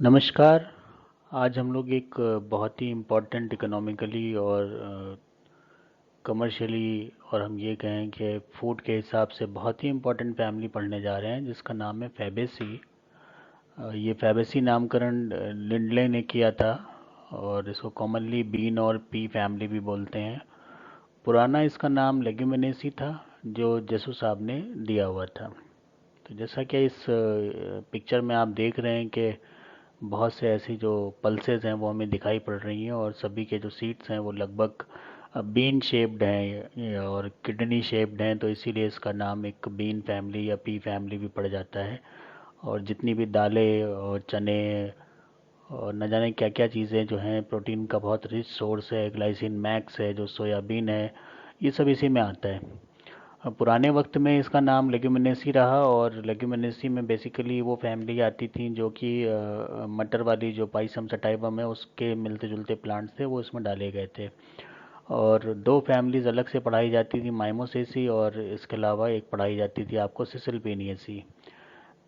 नमस्कार। आज हम लोग एक बहुत ही इम्पोर्टेंट इकोनॉमिकली और कमर्शियली और हम ये कहें कि फूड के हिसाब से बहुत ही इम्पोर्टेंट फैमिली पढ़ने जा रहे हैं जिसका नाम है फैबेसी। ये फैबेसी नामकरण लिंडले ने किया था और इसको कॉमनली बीन और पी फैमिली भी बोलते हैं। पुराना इसका नाम लेग्यूमिनेसी था जो जेसु साहब ने दिया हुआ था। तो जैसा कि इस पिक्चर में आप देख रहे हैं कि बहुत से ऐसी जो पल्सेस हैं वो हमें दिखाई पड़ रही हैं और सभी के जो सीड्स हैं वो लगभग बीन शेप्ड हैं और किडनी शेप्ड हैं, तो इसीलिए इसका नाम एक बीन फैमिली या पी फैमिली भी पड़ जाता है। और जितनी भी दालें और चने और न जाने क्या क्या चीज़ें जो हैं, प्रोटीन का बहुत रिच सोर्स है, ग्लाइसिन मैक्स है जो सोयाबीन है, ये सब इसी में आता है। पुराने वक्त में इसका नाम लेग्यूमिनेसी रहा और लेग्यूमिनेसी में बेसिकली वो फैमिली आती थी जो कि मटर वाली जो पाइसम सटाइवम है उसके मिलते जुलते प्लांट्स थे वो इसमें डाले गए थे। और दो फैमिलीज अलग से पढ़ाई जाती थी, माइमोसेसी, और इसके अलावा एक पढ़ाई जाती थी आपको सिसलपेनियसी।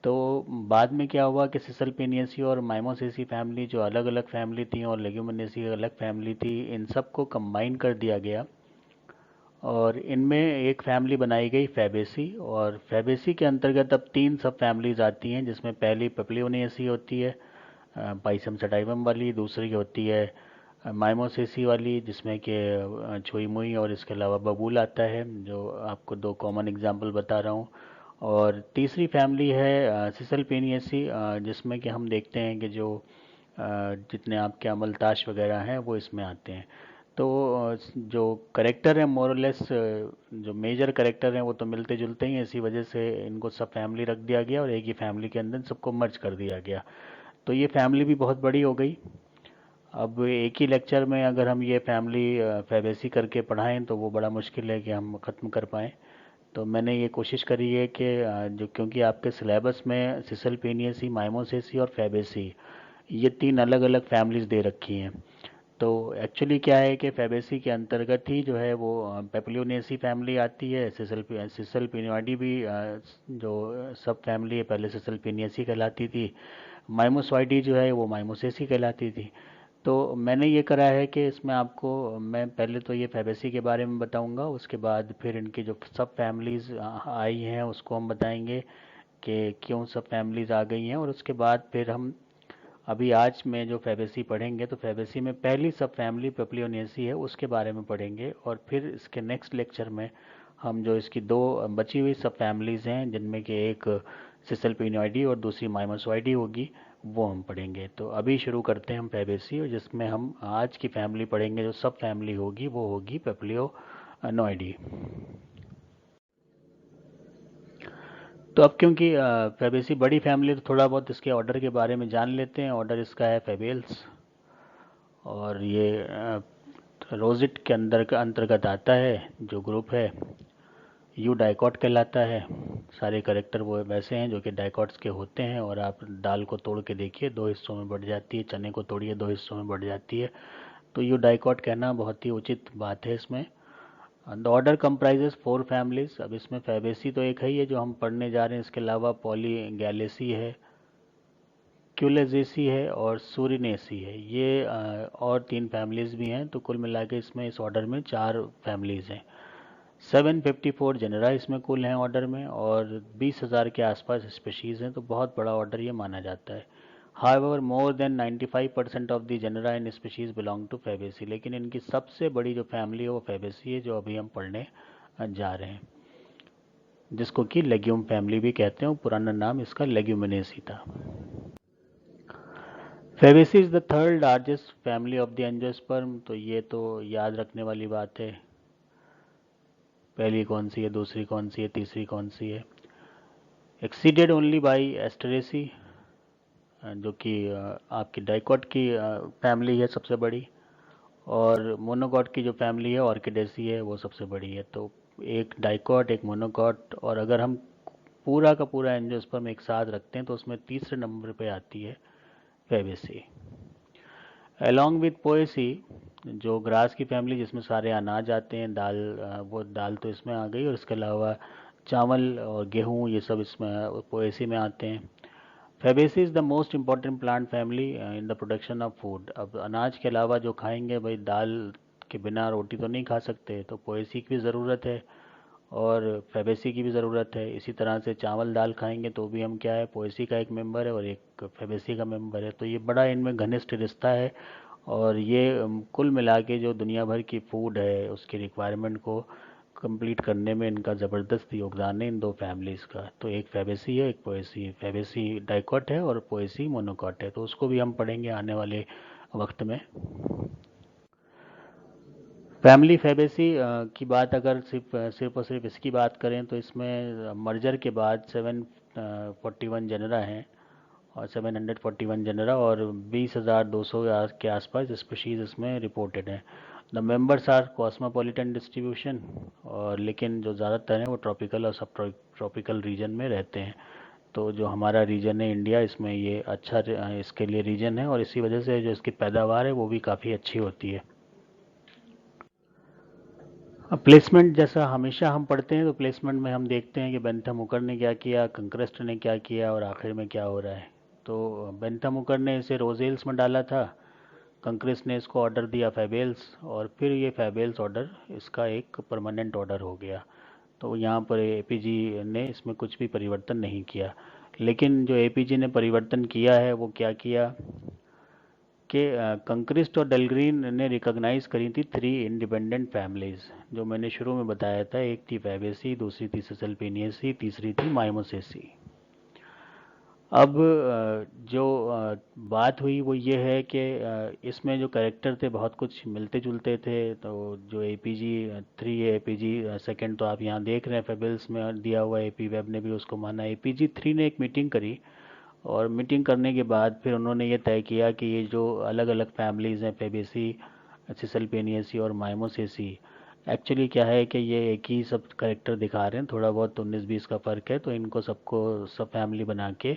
तो बाद में क्या हुआ कि सिसलपेनियसी और माइमोसेसी फैमिली जो अलग अलग फैमिली थी और लेग्यूमिनेसी अलग फैमिली थी, इन सबको कंबाइन कर दिया गया और इनमें एक फैमिली बनाई गई फैबेसी। और फैबेसी के अंतर्गत अब तीन सब फैमिलीज आती हैं जिसमें पहली पेप्लियोनियसी होती है पाइसम सटाइवम वाली, दूसरी होती है माइमोसेसी वाली जिसमें कि छुई मुई और इसके अलावा बबूल आता है, जो आपको दो कॉमन एग्जांपल बता रहा हूँ। और तीसरी फैमिली है सिसलपेनियसी जिसमें कि हम देखते हैं कि जो जितने आपके अमलताश वगैरह हैं वो इसमें आते हैं। तो जो करेक्टर है मोरलेस, जो मेजर करेक्टर हैं वो तो मिलते जुलते ही हैं, इसी वजह से इनको सब फैमिली रख दिया गया और एक ही फैमिली के अंदर सबको मर्ज कर दिया गया। तो ये फैमिली भी बहुत बड़ी हो गई। अब एक ही लेक्चर में अगर हम ये फैमिली फैबेसी करके पढ़ाएं तो वो बड़ा मुश्किल है कि हम ख़त्म कर पाएँ। तो मैंने ये कोशिश करी है कि जो क्योंकि आपके सिलेबस में सिसलपेनियसी, माइमोसेसी और फैबेसी ये तीन अलग अलग फैमिलीज दे रखी हैं। तो एक्चुअली क्या है कि फैबेसी के अंतर्गत ही जो है वो पेप्लियोनेसी फैमिली आती है। सिसल पिनियाडी भी जो सब फैमिली है पहले सिसल पिनियसी कहलाती थी। माइमोसॉइडी जो है वो माइमोसेसी कहलाती थी। तो मैंने ये करा है कि इसमें आपको मैं पहले तो ये फैबेसी के बारे में बताऊंगा, उसके बाद फिर इनकी जो सब फैमिलीज आई हैं उसको हम बताएंगे कि क्यों सब फैमिलीज आ गई हैं, और उसके बाद फिर हम अभी आज में जो फैबेसी पढ़ेंगे तो फैबेसी में पहली सब फैमिली पेप्लियोनेसी है उसके बारे में पढ़ेंगे, और फिर इसके नेक्स्ट लेक्चर में हम जो इसकी दो बची हुई सब फैमिलीज़ हैं जिनमें कि एक सिसलपिनॉइडी और दूसरी माइमोसॉइडी होगी वो हम पढ़ेंगे। तो अभी शुरू करते हैं हम फैबेसी, और जिसमें हम आज की फैमिली पढ़ेंगे जो सब फैमिली होगी वो होगी पेप्लियोनॉइडी। तो अब क्योंकि फैबेसी बड़ी फैमिली तो थोड़ा बहुत इसके ऑर्डर के बारे में जान लेते हैं। ऑर्डर इसका है फैबेल्स, और ये रोजिट के अंदर का अंतर्गत आता है। जो ग्रुप है यू डाइकॉट कहलाता है। सारे करेक्टर वो वैसे हैं जो कि डाइकॉट्स के होते हैं, और आप दाल को तोड़ के देखिए दो हिस्सों में बढ़ जाती है, चने को तोड़िए दो हिस्सों में बढ़ जाती है। तो यू डाइकॉट कहना बहुत ही उचित बात है इसमें। The order comprises four families. अब इसमें फैबेसी तो एक है ही है जो हम पढ़ने जा रहे हैं, इसके अलावा पॉली गैलेसी है, क्यूलेजेसी है और सूरिनेसी है। ये और तीन फैमिलीज भी हैं, तो कुल मिला के इसमें इस ऑर्डर में चार फैमिलीज हैं। 754 जनरा इसमें कुल हैं ऑर्डर में, और 20,000 के आसपास स्पीशीज़ हैं, तो बहुत बड़ा ऑर्डर ये माना जाता है। However more than 95% of the genera and species belong to Fabaceae. लेकिन इनकी सबसे बड़ी जो फैमिली है वो फैबेसी है जो अभी हम पढ़ने जा रहे हैं, जिसको कि लेग्यूम फैमिली भी कहते हैं। पुराना नाम इसका लेग्यूमिनेसी था। Fabaceae is the third largest family of the angiosperm. तो ये तो याद रखने वाली बात है, पहली कौन सी है, दूसरी कौन सी है, तीसरी कौन सी है। एक्सीडेड ओनली बाई एस्टरेसी, जो कि आपकी डाइकॉट की फैमिली है सबसे बड़ी, और मोनोकॉट की जो फैमिली है ऑर्किडेसी है वो सबसे बड़ी है। तो एक डाइकॉट, एक मोनोकॉट, और अगर हम पूरा का पूरा एंजियोस्पर्म एक साथ रखते हैं तो उसमें तीसरे नंबर पे आती है फैबेसी। अलोंग विथ पोएसी, जो ग्रास की फैमिली जिसमें सारे अनाज आते हैं, दाल, वो दाल तो इसमें आ गई, और इसके अलावा चावल और गेहूँ ये सब इसमें पोएसी में आते हैं। Fabaceae is the most important plant family in the production of food. अब अनाज के अलावा जो खाएंगे भाई, दाल के बिना रोटी तो नहीं खा सकते, तो पोएसी की भी ज़रूरत है और फैबेसी की भी ज़रूरत है। इसी तरह से चावल दाल खाएंगे तो भी हम क्या है, पोएसी का एक मेंबर है और एक फैबेसी का मेंबर है, तो ये बड़ा इनमें घनिष्ठ रिश्ता है। और ये कुल मिला के जो दुनिया भर की फूड है उसकी रिक्वायरमेंट को कंप्लीट करने में इनका ज़बरदस्त योगदान है, इन दो फैमिलीज़ का। तो एक फैबेसी है, एक पोएसी है। फैबेसी डाइकॉट है और पोएसी मोनोकॉट है, तो उसको भी हम पढ़ेंगे आने वाले वक्त में। फैमिली फैबेसी की बात अगर सिर्फ और सिर्फ इसकी बात करें तो इसमें मर्जर के बाद 741 जनरा हैं और 741 जनरा और 20,200 के आसपास स्पीशीज़ इसमें रिपोर्टेड हैं। The members are cosmopolitan distribution, और लेकिन जो ज़्यादातर हैं वो ट्रॉपिकल और सब ट्रॉपिकल रीजन में रहते हैं। तो जो हमारा रीजन है इंडिया, इसमें ये अच्छा इसके लिए रीजन है और इसी वजह से जो इसकी पैदावार है वो भी काफ़ी अच्छी होती है। अब प्लेसमेंट जैसा हमेशा हम पढ़ते हैं, तो प्लेसमेंट में हम देखते हैं कि बेंथम हुकर ने क्या किया, कंक्रेस्ट ने क्या किया और आखिर में क्या हो रहा है। तो बेंथम हुकर ने इसे रोजेल्स में डाला था, कंक्रेस्ट ने इसको ऑर्डर दिया फैबेल्स, और फिर ये फैबेल्स ऑर्डर इसका एक परमानेंट ऑर्डर हो गया। तो यहाँ पर एपीजी ने इसमें कुछ भी परिवर्तन नहीं किया। लेकिन जो एपीजी ने परिवर्तन किया है वो क्या किया कि कंक्रिस्ट और डेलग्रीन ने रिकॉग्नाइज करी थी 3 इंडिपेंडेंट फैमिलीज, जो मैंने शुरू में बताया था। एक थी फैबेसी, दूसरी थी सिसलपेनियसी, तीसरी थी माइमोसेसी। अब जो बात हुई वो ये है कि इसमें जो कैरेक्टर थे बहुत कुछ मिलते जुलते थे। तो जो एपीजी 3 है, एपीजी सेकंड तो आप यहाँ देख रहे हैं फेबल्स में दिया हुआ, एपी वेब ने भी उसको माना। एपीजी 3 ने एक मीटिंग करी और मीटिंग करने के बाद फिर उन्होंने ये तय किया कि ये जो अलग अलग फैमिलीज़ हैं, फेबेसी, सिसलपेनियसी और माइमोसेसी, एक्चुअली क्या है कि ये एक ही सब करेक्टर दिखा रहे हैं, थोड़ा बहुत 19-20 का फ़र्क है, तो इनको सबको सब फैमिली बना के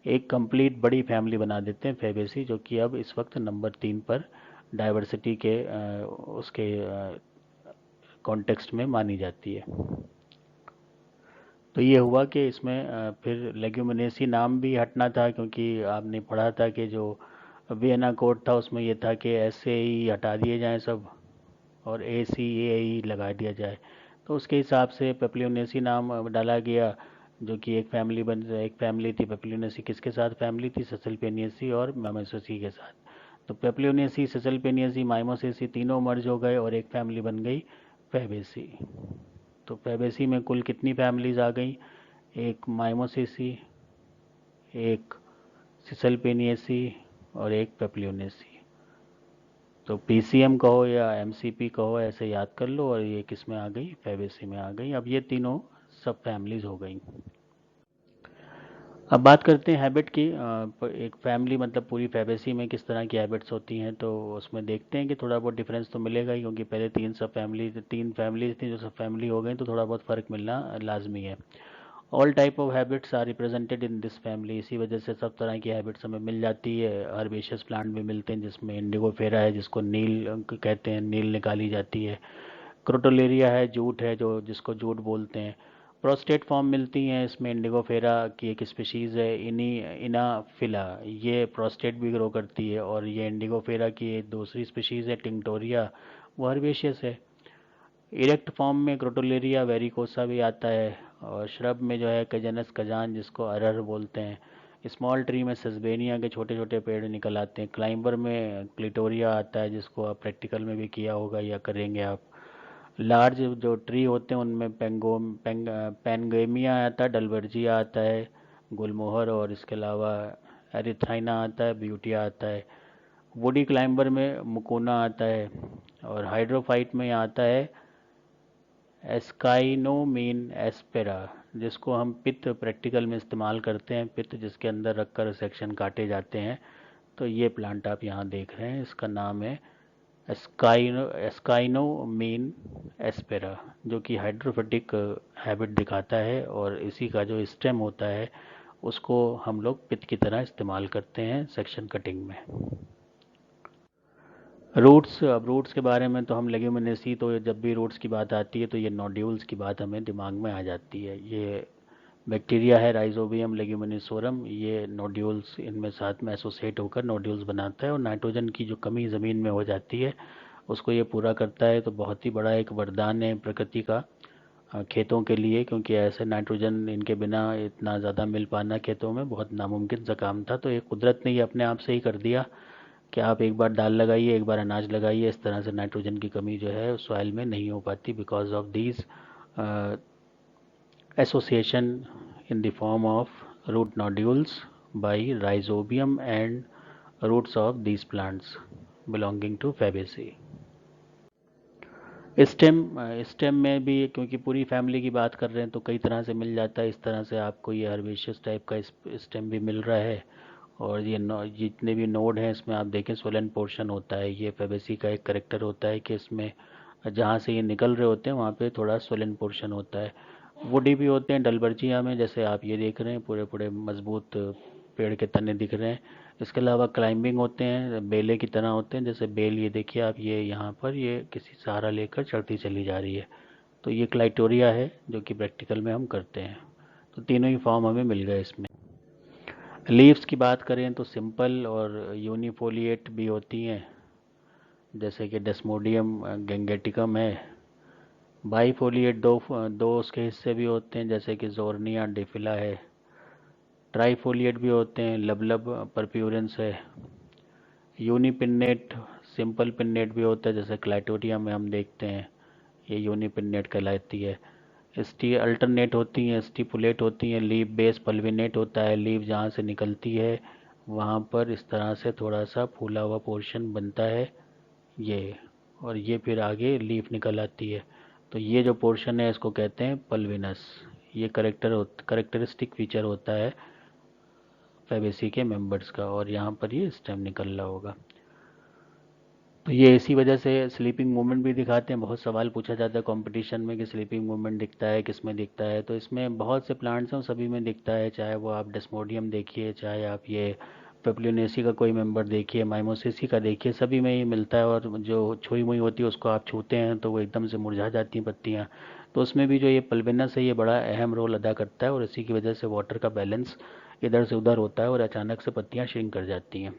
एक कंप्लीट बड़ी फैमिली बना देते हैं फेबेसी, जो कि अब इस वक्त नंबर 3 पर डाइवर्सिटी के उसके कॉन्टेक्स्ट में मानी जाती है। तो ये हुआ कि इसमें फिर लेग्यूमिनेसी नाम भी हटना था, क्योंकि आपने पढ़ा था कि जो वियना कोड था उसमें ये था कि एस से ई हटा दिए जाएं सब और ACAE लगा दिया जाए। तो उसके हिसाब से पेप्लियोनेसी नाम डाला गया, जो कि एक फैमिली थी पेप्लियोनेसी। किसके साथ फैमिली थी? ससलपेनियसी और माइमोसेसी के साथ। तो पेप्लियोनेसी, ससलपेनियसी, माइमोसेसी तीनों मर्ज हो गए और एक फैमिली बन गई फैबेसी। तो फैबेसी में कुल कितनी फैमिलीज आ गई? एक माइमोसेसी, एक सिसलपेनियसी और एक पेप्लियोनेसी। तो PCM कहो या MCP कहो, ऐसे याद कर लो, और ये किस में आ गई? फैबेसी में आ गई। अब ये तीनों सब फैमिलीज हो गई। अब बात करते हैं हैबिट की। एक फैमिली मतलब पूरी फैबेसी में किस तरह की हैबिट्स होती हैं, तो उसमें देखते हैं कि थोड़ा बहुत डिफरेंस तो मिलेगा ही, क्योंकि पहले तीन फैमिलीज थी जो सब फैमिली हो गई, तो थोड़ा बहुत फ़र्क मिलना लाजमी है। All type of habits are represented in this family. इसी वजह से सब तरह की हैबिट्स हमें मिल जाती है। हर्बेशियस प्लांट भी मिलते हैं जिसमें इंडिगो फेरा है, जिसको नील कहते हैं, नील निकाली जाती है। क्रोटोलेरिया है, जूट है, जो जिसको जूट बोलते हैं। प्रोस्टेट फॉर्म मिलती हैं, इसमें इंडिगो फेरा की एक स्पीशीज़ है इनाफिला, ये प्रोस्टेट भी ग्रो करती है। और ये इंडिगो फेरा की एक दूसरी स्पीशीज़ है टिंक्टोरिया, वो हर्बेशियस है। इरेक्ट फॉर्म में क्रोटोलेरिया वेरिकोसा भी आता है। और श्रब में जो है कजनस कजान, जिसको अरहर बोलते हैं। स्मॉल ट्री में सस्बेनिया के छोटे छोटे पेड़ निकल आते हैं। क्लाइंबर में क्लिटोरिया आता है, जिसको आप प्रैक्टिकल में भी किया होगा या करेंगे आप। लार्ज जो ट्री होते हैं उनमें पैनगेमिया आता है, डलवर्जिया आता है, गुलमोहर, और इसके अलावा एरिथ्राइना आता है, ब्यूटिया आता है। वुडी क्लाइंबर में मुकोना आता है। और हाइड्रोफाइट में आता है एस्काइनोमीन एस्पेरा, जिसको हम पित्त प्रैक्टिकल में इस्तेमाल करते हैं, पित्त जिसके अंदर रखकर सेक्शन काटे जाते हैं। तो ये प्लांट आप यहाँ देख रहे हैं, इसका नाम है एस्काइनोमीन एस्पेरा, जो कि हाइड्रोफिटिक हैबिट दिखाता है। और इसी का जो स्टेम होता है उसको हम लोग पित्त की तरह इस्तेमाल करते हैं सेक्शन कटिंग में। रूट्स, अब रूट्स के बारे में तो हम लेग्यूमिनेसी, तो जब भी रूट्स की बात आती है तो ये नोड्यूल्स की बात हमें दिमाग में आ जाती है। ये बैक्टीरिया है राइजोबियम लेग्यूमिनोसोरम, ये नोड्यूल्स इनमें साथ में एसोसिएट होकर नोड्यूल्स बनाता है और नाइट्रोजन की जो कमी ज़मीन में हो जाती है उसको ये पूरा करता है। तो बहुत ही बड़ा एक वरदान है प्रकृति का खेतों के लिए, क्योंकि ऐसे नाइट्रोजन इनके बिना इतना ज़्यादा मिल पाना खेतों में बहुत नामुमकिन सा काम था। तो ये कुदरत ने ये अपने आप से ही कर दिया कि आप एक बार दाल लगाइए, एक बार अनाज लगाइए, इस तरह से नाइट्रोजन की कमी जो है सॉइल में नहीं हो पाती because of these association in the form of root nodules by rhizobium and roots of these plants belonging to Fabaceae। Stem में भी क्योंकि पूरी फैमिली की बात कर रहे हैं तो कई तरह से मिल जाता है। इस तरह से आपको ये हर्बेशियस टाइप का स्टेम भी मिल रहा है। और ये जितने भी नोड हैं इसमें आप देखें सोलन पोर्शन होता है। ये फेबेसी का एक करेक्टर होता है कि इसमें जहाँ से ये निकल रहे होते हैं वहाँ पे थोड़ा सोलन पोर्शन होता है। वुडी भी होते हैं डलबर्जिया में, जैसे आप ये देख रहे हैं पूरे पूरे मजबूत पेड़ के तने दिख रहे हैं। इसके अलावा क्लाइंबिंग होते हैं, बेले की तरह होते हैं। जैसे बेल ये देखिए आप, ये यहाँ पर ये किसी सहारा लेकर चढ़ती चली जा रही है। तो ये क्लाइटोरिया है जो कि प्रैक्टिकल में हम करते हैं। तो तीनों ही फॉर्म हमें मिल गए इसमें। लीव्स की बात करें तो सिंपल और यूनिफोलिएट भी होती हैं, जैसे कि डेस्मोडियम गेंगेटिकम है। बाईफोलिएट दो उसके हिस्से भी होते हैं, जैसे कि जोर्निया डिफिला है। ट्राईफोलिएट भी होते हैं, लबलब परप्यूरेंस है। यूनिपिन्नेट सिंपल पिन्नेट भी होता है, जैसे क्लाइटोरिया में हम देखते हैं, ये यूनिपिन्नेट कहलाती है। स्टी अल्टरनेट होती हैं, स्टिपुलेट होती हैं। लीव बेस पल्विनेट होता है, लीव जहाँ से निकलती है वहाँ पर इस तरह से थोड़ा सा फूला हुआ पोर्शन बनता है ये, और ये फिर आगे लीफ निकल आती है। तो ये जो पोर्शन है इसको कहते हैं पल्विनस। ये करेक्टरिस्टिक फीचर होता है फेबेसी के मेंबर्स का, और यहाँ पर ये स्टेम निकल रहा होगा। तो ये इसी वजह से स्लीपिंग मूवमेंट भी दिखाते हैं। बहुत सवाल पूछा जाता है कंपटीशन में कि स्लीपिंग मूवमेंट दिखता है किस में दिखता है। तो इसमें बहुत से प्लांट्स हैं सभी में दिखता है, चाहे वो आप डेस्मोडियम देखिए, चाहे आप ये पेप्लियोनेसी का कोई मेंबर देखिए, माइमोसिसी का देखिए, सभी में ये मिलता है। और जो छुई मुई होती है उसको आप छूते हैं तो वो एकदम से मुरझा जाती हैं पत्तियाँ। तो उसमें भी जो ये पल्बिनस है ये बड़ा अहम रोल अदा करता है, और इसी की वजह से वाटर का बैलेंस इधर से उधर होता है और अचानक से पत्तियाँ श्रिंक कर जाती हैं।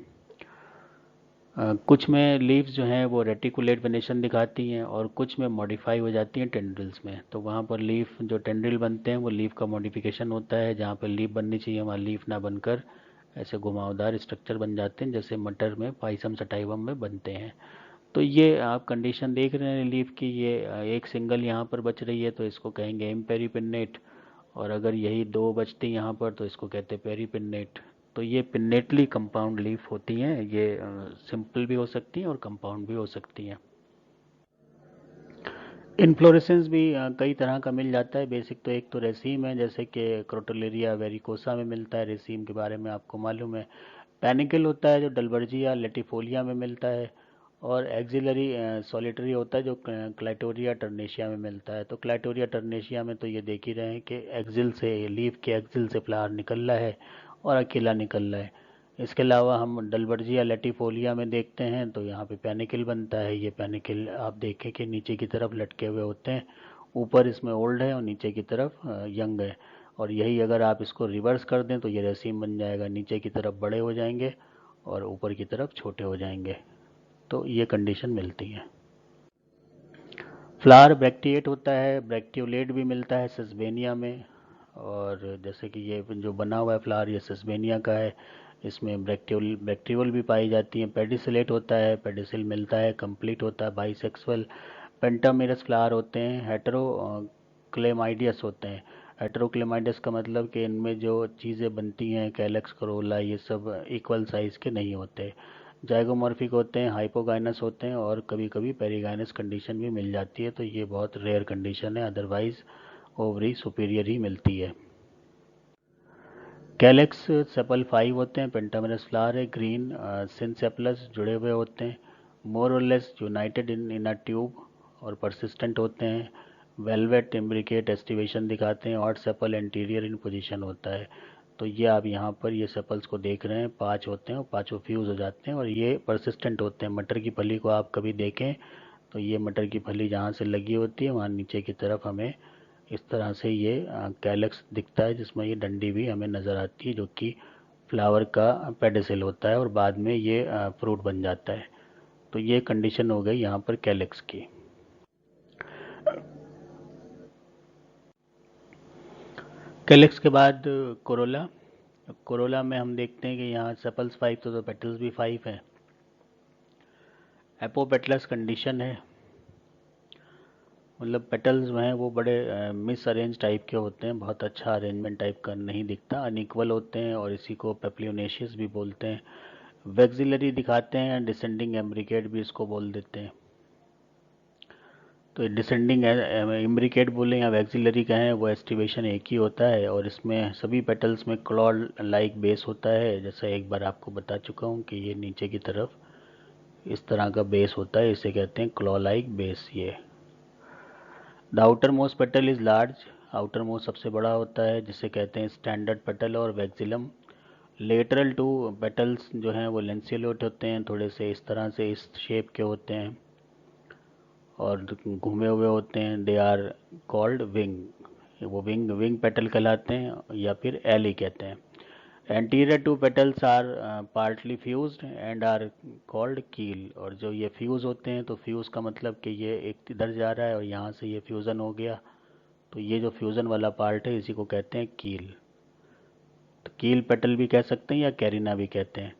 कुछ में लीव्स जो हैं वो रेटिकुलेट वेनेशन दिखाती हैं और कुछ में मॉडिफाई हो जाती हैं टेंड्रिल्स में। तो वहाँ पर लीफ जो टेंड्रिल बनते हैं वो लीफ का मॉडिफिकेशन होता है, जहाँ पर लीफ बननी चाहिए वहाँ लीफ ना बनकर ऐसे घुमावदार स्ट्रक्चर बन जाते हैं, जैसे मटर में पाइसम सटाइवम में बनते हैं। तो ये आप कंडीशन देख रहे हैं लीफ की, ये एक सिंगल यहाँ पर बच रही है तो इसको कहेंगे इम्पेरीपिन्नेट, और अगर यही दो बचती यहाँ पर तो इसको कहते हैं पेरीपिन्नेट। तो ये पिन्नेटली कंपाउंड लीफ होती हैं, ये सिंपल भी हो सकती हैं और कंपाउंड भी हो सकती हैं। इन्फ्लोरेसेंस भी कई तरह का मिल जाता है। बेसिक तो एक तो रेसीम है, जैसे कि क्रोटोलेरिया वेरिकोसा में मिलता है, रेसीम के बारे में आपको मालूम है। पैनिकल होता है जो डलबर्जिया लेटिफोलिया में मिलता है, और एक्सिलरी सॉलिटरी होता है जो क्लाइटोरिया टर्नेशिया में मिलता है। तो क्लाइटोरिया टर्नेशिया में तो ये देख ही रहे हैं कि एक्सिल से लीफ के एक्सिल से फ्लावर निकल रहा है और अकेला निकल रहा है। इसके अलावा हम डलबर्जिया लेटिफोलिया में देखते हैं तो यहाँ पे पैनिकल बनता है। ये पैनिकल आप देखें कि नीचे की तरफ लटके हुए होते हैं, ऊपर इसमें ओल्ड है और नीचे की तरफ यंग है। और यही अगर आप इसको रिवर्स कर दें तो ये रेसिम बन जाएगा, नीचे की तरफ बड़े हो जाएंगे और ऊपर की तरफ छोटे हो जाएंगे। तो ये कंडीशन मिलती है। फ्लावर ब्रैक्टिएट होता है, ब्रैक्टियोलेट भी मिलता है सस्बेनिया में। और जैसे कि ये जो बना हुआ है फ्लावर ये सस्बेनिया का है, इसमें ब्रैक्टियोल भी पाई जाती हैं। पेडिसिलेट होता है, पेडिसिल मिलता है, कंप्लीट होता है, बाइसेक्सुअल। पेंटामेरस फ्लावर होते हैं, हेटेरो क्लेमाइडियस होते हैं। हेटेरोक्लेमाइडस का मतलब कि इनमें जो चीज़ें बनती हैं कैलेक्स करोला ये सब इक्वल साइज़ के नहीं होते। जाइगोमॉर्फिक होते हैं, हाइपोगाइनस होते हैं, और कभी कभी पेरीगाइनस कंडीशन भी मिल जाती है। तो ये बहुत रेयर कंडीशन है, अदरवाइज ओवरी सुपीरियर ही मिलती है। कैलेक्स सेपल 5 होते हैं, पेंटामेरस फ्लावर है, ग्रीन सिनसेपलस जुड़े हुए होते हैं, मोर और less United in a tube और परसिस्टेंट होते हैं। वेलवेट इम्ब्रिकेट एस्टिवेशन दिखाते हैं, और सेपल एंटीरियर इन पोजीशन होता है। तो ये आप यहाँ पर ये सेपल्स को देख रहे हैं, 5 होते हैं और पाँचों फ्यूज़ हो जाते हैं और ये परसिस्टेंट होते हैं। मटर की फली को आप कभी देखें तो ये मटर की फली जहाँ से लगी होती है वहाँ नीचे की तरफ हमें इस तरह से ये कैलेक्स दिखता है, जिसमें ये डंडी भी हमें नज़र आती है, जो कि फ्लावर का पेडिसिल होता है और बाद में ये फ्रूट बन जाता है। तो ये कंडीशन हो गई यहाँ पर कैलेक्स की। कैलेक्स के बाद कोरोला। कोरोला में हम देखते हैं कि यहाँ सेपल्स 5 तो पेटल्स भी 5 हैं। एपोपेटलस कंडीशन है, मतलब पेटल्स जो हैं वो बड़े मिस अरेंज टाइप के होते हैं, बहुत अच्छा अरेंजमेंट टाइप का नहीं दिखता, अनइक्वल होते हैं और इसी को पेप्लियोनेशियस भी बोलते हैं। वैक्सिलरी दिखाते हैं, डिसेंडिंग एम्ब्रिकेट भी इसको बोल देते हैं। तो डिसेंडिंग इम्ब्रिकेट बोले या वैक्सिलरी कहें, वो एस्टिवेशन एक ही होता है और इसमें सभी पेटल्स में क्लॉड लाइक बेस होता है। जैसा एक बार आपको बता चुका हूँ कि ये नीचे की तरफ इस तरह का बेस होता है, इसे कहते हैं क्लॉ लाइक बेस। ये the outer most petal is large, outer most सबसे बड़ा होता है, जिसे कहते हैं स्टैंडर्ड पेटल और वैक्सिलम। लेटरल टू पेटल्स जो हैं वो लेंसियोलेट होते हैं, थोड़े से इस तरह से इस शेप के होते हैं और घूमे हुए होते हैं। दे आर कॉल्ड विंग, वो विंग विंग पेटल कहलाते हैं या फिर एली कहते हैं। Anterior two petals are partly fused and are called keel. और जो ये फ्यूज़ होते हैं, तो फ्यूज़ का मतलब कि ये एक इधर जा रहा है और यहाँ से ये फ्यूज़न हो गया, तो ये जो फ्यूज़न वाला पार्ट है इसी को कहते हैं कील। तो कील पेटल भी कह सकते हैं या कैरिना भी कहते हैं।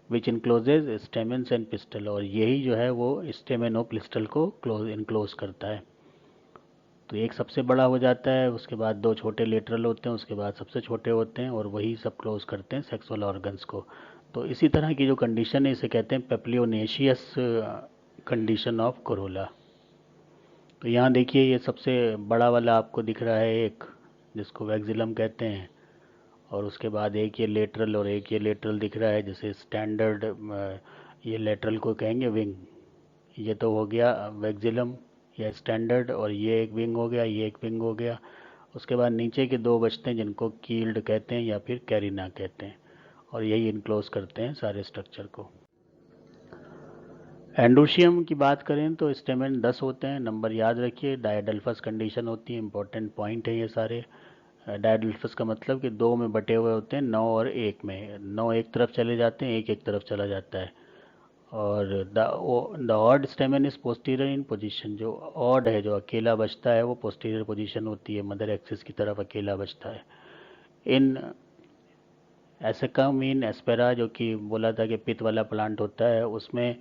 विच इनक्लोजेज स्टेमेंस एंड पिस्टल, और यही जो है वो स्टेमेन और पिस्टल को इनक्लोज करता है। तो एक सबसे बड़ा हो जाता है, उसके बाद दो छोटे लेटरल होते हैं, उसके बाद सबसे छोटे होते हैं और वही सब क्लोज करते हैं सेक्सुअल ऑर्गन्स को। तो इसी तरह की जो कंडीशन है इसे कहते हैं पेप्लियोनेशियस कंडीशन ऑफ कोरोला। तो यहाँ देखिए ये सबसे बड़ा वाला आपको दिख रहा है एक, जिसको वैक्सिलम कहते हैं, और उसके बाद एक ये लेटरल और एक ये लेटरल दिख रहा है, जैसे स्टैंडर्ड ये लेटरल को कहेंगे विंग। ये तो हो गया वैक्सिलम या स्टैंडर्ड, और ये एक विंग हो गया, ये एक विंग हो गया। उसके बाद नीचे के दो बचते हैं जिनको कील्ड कहते हैं या फिर कैरिना कहते हैं, और यही इनक्लोज करते हैं सारे स्ट्रक्चर को। एंडोशियम की बात करें तो स्टेमेन 10 होते हैं, नंबर याद रखिए। डायडल्फस कंडीशन होती है, इंपॉर्टेंट पॉइंट है ये सारे। डायडल्फस का मतलब कि दो में बटे हुए होते हैं, 9 और 1 में। 9 एक तरफ चले जाते हैं, एक एक तरफ चला जाता है। और the odd stamen is posterior in position, जो ऑड है, जो अकेला बचता है, वो पोस्टीरियर पोजीशन होती है, मदर एक्सिस की तरफ अकेला बचता है। इन एसेका मीन एस्पेरा, जो कि बोला था कि पित वाला प्लांट होता है, उसमें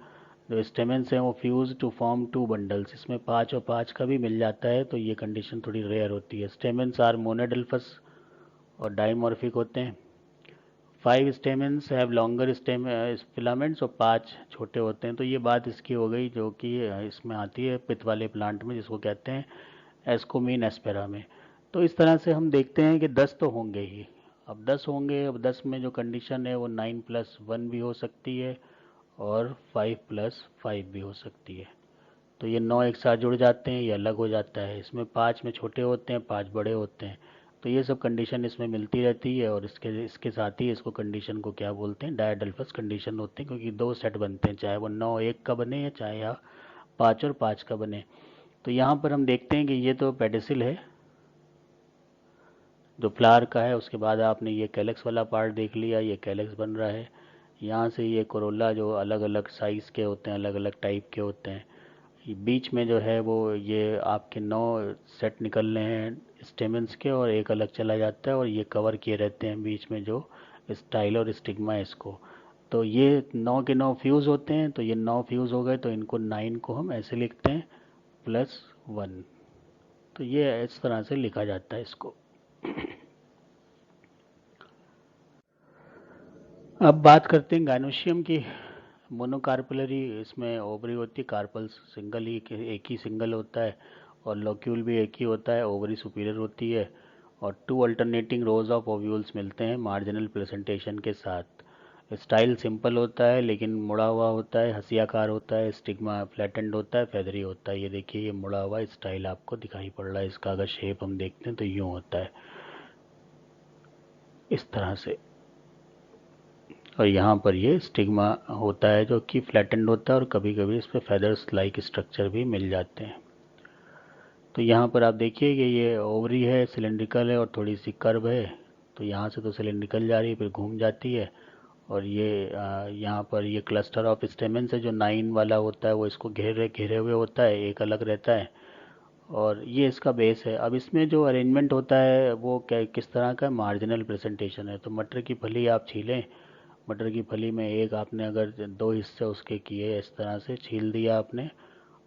जो स्टेमेंस हैं वो फ्यूज टू फॉर्म 2 बंडल्स, इसमें 5 और 5 का भी मिल जाता है, तो ये कंडीशन थोड़ी रेयर होती है। स्टेमेंस आर मोनोडल्फस और डाइमॉर्फिक होते हैं। 5 stamens have longer stem filaments और 5 छोटे होते हैं। तो ये बात इसकी हो गई जो कि इसमें आती है पित वाले प्लांट में, जिसको कहते हैं एस्कोमीन एस्पेरा में। तो इस तरह से हम देखते हैं कि 10 तो होंगे ही। अब 10 होंगे, अब 10 में जो कंडीशन है वो 9+1 भी हो सकती है और 5+5 भी हो सकती है। तो ये 9 एक साथ जुड़ जाते हैं, ये अलग हो जाता है। इसमें 5 में छोटे होते हैं, 5 बड़े होते हैं। तो ये सब कंडीशन इसमें मिलती रहती है, और इसके इसके साथ ही इसको कंडीशन को क्या बोलते हैं, डायडल्फस कंडीशन होते हैं, क्योंकि दो सेट बनते हैं, चाहे वो 9 1 का बने या चाहे यहाँ 5 और 5 का बने। तो यहाँ पर हम देखते हैं कि ये तो पेडिसिल है जो फ्लावर का है। उसके बाद आपने ये कैलेक्स वाला पार्ट देख लिया, ये कैलेक्स बन रहा है। यहाँ से ये कोरोला जो अलग अलग साइज़ के होते हैं, अलग अलग टाइप के होते हैं। बीच में जो है वो ये आपके 9 सेट निकल रहे हैं स्टेमेंस के, और एक अलग चला जाता है, और ये कवर किए रहते हैं बीच में जो स्टाइल और स्टिग्मा है इसको। तो ये 9 के 9 फ्यूज़ होते हैं, तो ये 9 फ्यूज़ हो गए, तो इनको 9 को हम ऐसे लिखते हैं +1। तो ये इस तरह से लिखा जाता है इसको। अब बात करते हैं गायनोशियम की। मोनोकार्पलरी इसमें ओवरी होती है, कार्पल सिंगल ही, एक ही सिंगल होता है, और लोक्यूल भी एक ही होता है, ओवरी सुपीरियर होती है, और 2 अल्टरनेटिंग रोज ऑफ ओव्यूल्स मिलते हैं मार्जिनल प्रेजेंटेशन के साथ। स्टाइल सिंपल होता है लेकिन मुड़ा हुआ होता है, हंसियाकार होता है, स्टिग्मा फ्लैटेंड होता है, फेदरी होता है। ये देखिए ये मुड़ा हुआ स्टाइल आपको दिखाई पड़ रहा है, इसका अगर शेप हम देखते हैं तो यूँ होता है इस तरह से। और यहाँ पर ये स्टिग्मा होता है जो कि फ्लैटेंड होता है, और कभी कभी इस पर फेदर्स लाइक स्ट्रक्चर भी मिल जाते हैं। तो यहाँ पर आप देखिए कि ये ओवरी है, सिलेंड्रिकल है और थोड़ी सी कर्व है। तो यहाँ से तो सिलेंड्रिकल जा रही है, फिर घूम जाती है। और ये यहाँ पर ये क्लस्टर ऑफ स्टेमेंस है जो 9 वाला होता है, वो इसको घेरे घेरे हुए होता है, एक अलग रहता है। और ये इसका बेस है। अब इसमें जो अरेंजमेंट होता है वो क्या किस तरह का मार्जिनल प्रेजेंटेशन है। तो मटर की फली आप छीलें, मटर की फली में एक आपने अगर 2 हिस्से उसके किए, इस तरह से छील दिया आपने,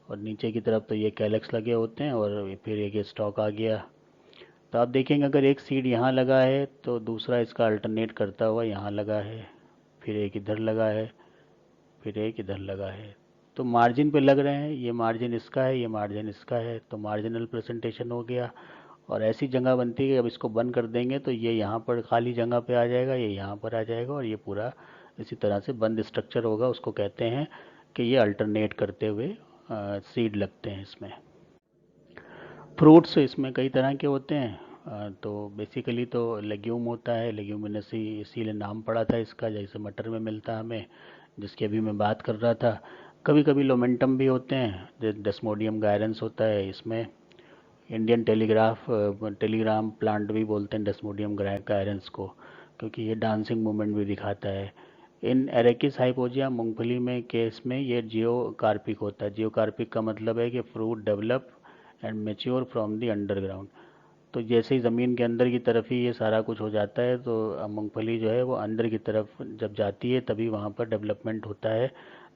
और नीचे की तरफ तो ये कैलेक्स लगे होते हैं और फिर एक स्टॉक आ गया। तो आप देखेंगे अगर एक सीड यहाँ लगा है तो दूसरा इसका अल्टरनेट करता हुआ यहाँ लगा है, फिर एक इधर लगा है, फिर एक इधर लगा है। तो मार्जिन पे लग रहे हैं, ये मार्जिन इसका है, ये मार्जिन इसका है, तो मार्जिनल प्रेजेंटेशन हो गया। और ऐसी जगह बनती है कि अब इसको बंद कर देंगे तो ये यहाँ पर खाली जगह पे आ जाएगा, ये यहाँ पर आ जाएगा, और ये पूरा इसी तरह से बंद स्ट्रक्चर होगा। उसको कहते हैं कि ये अल्टरनेट करते हुए सीड लगते हैं इसमें। फ्रूट्स इसमें कई तरह के होते हैं। तो बेसिकली तो लेग्यूम होता है, लेग्यूमिनेसी इसीलिए नाम पड़ा था इसका, जैसे मटर में मिलता है हमें, जिसकी अभी मैं बात कर रहा था। कभी कभी लोमेंटम भी होते हैं, जैसे डेस्मोडियम गायरेंस होता है इसमें। इंडियन टेलीग्राम प्लांट भी बोलते हैं डेस्मोडियम गायरेंस को, क्योंकि ये डांसिंग मूवमेंट भी दिखाता है। इन एरेकिस हाइपोजिया मूंगफली में केस में ये जियोकार्पिक होता है। जियोकार्पिक का मतलब है कि fruit develop and mature from the underground. तो जैसे ही ज़मीन के अंदर की तरफ ही ये सारा कुछ हो जाता है, तो मूंगफली जो है वो अंदर की तरफ जब जाती है तभी वहाँ पर डेवलपमेंट होता है।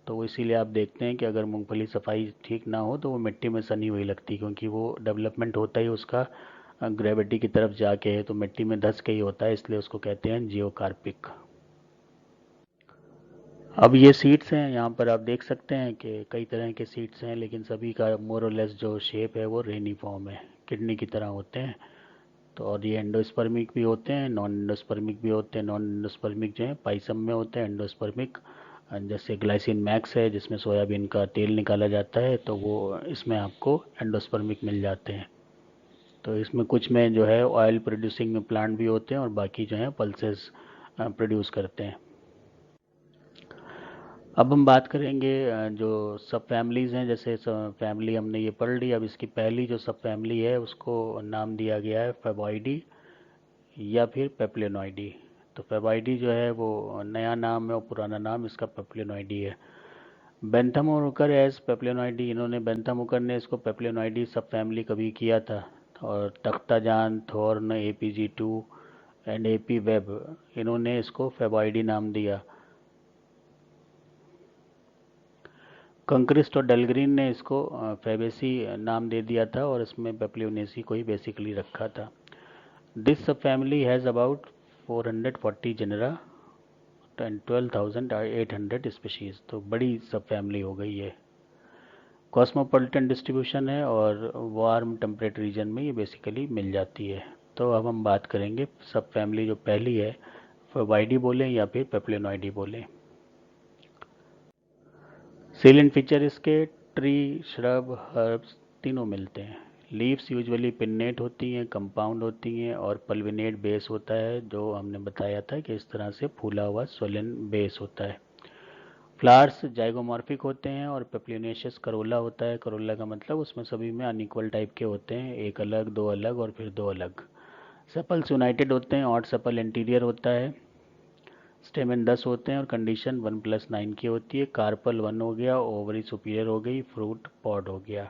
तो इसीलिए आप देखते हैं कि अगर मूंगफली सफाई ठीक ना हो तो वो मिट्टी में सनी हुई लगती है, क्योंकि वो डेवलपमेंट होता ही उसका ग्रेविटी की तरफ जाके है, तो मिट्टी में धंस के ही होता है, इसलिए उसको कहते हैं जियोकार्पिक। अब ये सीड्स हैं, यहाँ पर आप देख सकते हैं कि कई तरह के सीड्स हैं, लेकिन सभी का मोर और लेस जो शेप है वो रेनीफॉर्म है, किडनी की तरह होते हैं। तो और ये एंडोस्पर्मिक भी होते हैं, नॉन एंडोस्पर्मिक भी होते हैं। नॉन एंडोस्पर्मिक जो है पाइसम में होते हैं, एंडोस्पर्मिक जैसे ग्लाइसिन मैक्स है जिसमें सोयाबीन का तेल निकाला जाता है, तो वो इसमें आपको एंडोस्पर्मिक मिल जाते हैं। तो इसमें कुछ में जो है ऑयल प्रोड्यूसिंग प्लांट भी होते हैं और बाकी जो है पल्सेस प्रोड्यूस करते हैं। अब हम बात करेंगे जो सब फैमिलीज़ हैं। जैसे सब फैमिली हमने ये पढ़ ली, अब इसकी पहली जो सब फैमिली है उसको नाम दिया गया है फेबॉइडी या फिर पेप्लेनॉइडी। तो फेबॉइडी जो है वो नया नाम है और पुराना नाम इसका पेप्लेनॉइडी है। बेंथम और हुकर एज पेप्लेनॉइडी, इन्होंने बेंथम हुकर ने इसको पेप्लेनॉइडी सब फैमिली कभी किया था। और Takhtajan, Thorne, APG2 and AP web, इन्होंने इसको फेबॉइडी नाम दिया। कंक्रिस्ट और डेलग्रीन ने इसको फेबेसी नाम दे दिया था और इसमें पेप्लियोनेसी को ही बेसिकली रखा था। This subfamily has about 440 genera and 12,800 species. तो बड़ी सब फैमिली हो गई है। कॉस्मोपॉलिटन डिस्ट्रीब्यूशन है और वार्म टेम्परेट रीजन में ये बेसिकली मिल जाती है। तो अब हम बात करेंगे सब फैमिली जो पहली है, फेबॉइडी बोलें या फिर पेप्लेनॉइडी बोलें। सेलिएंट फीचर इसके ट्री, श्रब, हर्ब्स तीनों मिलते हैं। लीव्स यूजुअली पिन्नेट होती हैं, कंपाउंड होती हैं और पल्विनेट बेस होता है, जो हमने बताया था कि इस तरह से फूला हुआ सोलन बेस होता है। फ्लावर्स जाइगोमॉर्फिक होते हैं और पेप्लिनेशियस करोला होता है। करोला का मतलब उसमें सभी में अनइक्वल टाइप के होते हैं, एक अलग, दो अलग और फिर दो अलग। सेपल्स यूनाइटेड होते हैं, ऑड सेपल इंटीरियर होता है। स्टेमेन 10 होते हैं और कंडीशन 1+9 की होती है। कार्पल 1 हो गया, ओवरी सुपीरियर हो गई, फ्रूट पॉड हो गया।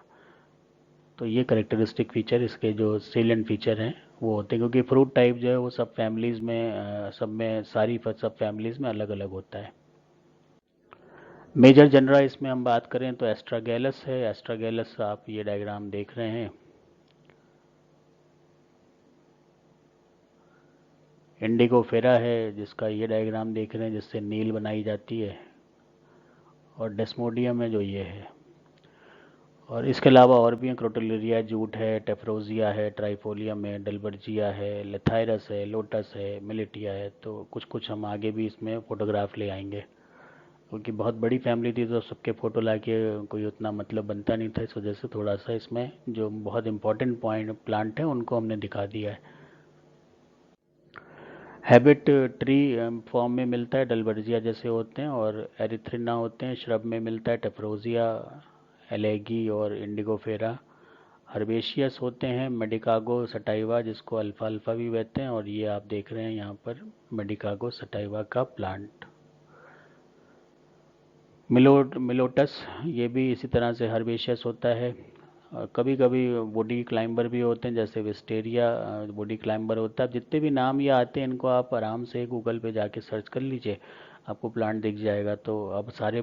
तो ये करेक्टरिस्टिक फीचर इसके जो सेलिएंट फीचर हैं वो होते हैं, क्योंकि फ्रूट टाइप जो है वो सब फैमिलीज़ में सब में सारी सब फैमिलीज़ में अलग अलग होता है। मेजर जनरा इसमें हम बात करें तो एस्ट्रागैलस है। एस्ट्रागैलस आप ये डायग्राम देख रहे हैं। इंडिगोफेरा है जिसका ये डायग्राम देख रहे हैं, जिससे नील बनाई जाती है। और डेस्मोडियम है जो ये है। और इसके अलावा और भी हैं, क्रोटोलेरिया जूट है, टेफ्रोजिया है, ट्राइफोलियम है, डलबर्जिया है, लेथायरस है, लोटस है, मिलिटिया है। तो कुछ कुछ हम आगे भी इसमें फ़ोटोग्राफ ले आएंगे, क्योंकि बहुत बड़ी फैमिली थी तो सबके फ़ोटो लाके कोई उतना मतलब बनता नहीं था। इस वजह से थोड़ा सा इसमें जो बहुत इंपॉर्टेंट पॉइंट प्लांट हैं उनको हमने दिखा दिया है। हैबिट ट्री फॉर्म में मिलता है, डलबर्जिया जैसे होते हैं, और एरिथ्रिना होते हैं। श्रब में मिलता है टेफ्रोजिया, एलेगी और इंडिगोफेरा। हर्बेशियस होते हैं मेडिकागो सटाइवा, जिसको अल्फा अल्फा भी कहते हैं, और ये आप देख रहे हैं यहाँ पर मेडिकागो सटाइवा का प्लांट। मिलोटस, ये भी इसी तरह से हर्बेशियस होता है। कभी कभी वुडी क्लाइंबर भी होते हैं, जैसे विस्टेरिया वुडी क्लाइंबर होता है। जितने भी नाम ये आते हैं इनको आप आराम से गूगल पे जाके सर्च कर लीजिए, आपको प्लांट दिख जाएगा। तो अब सारे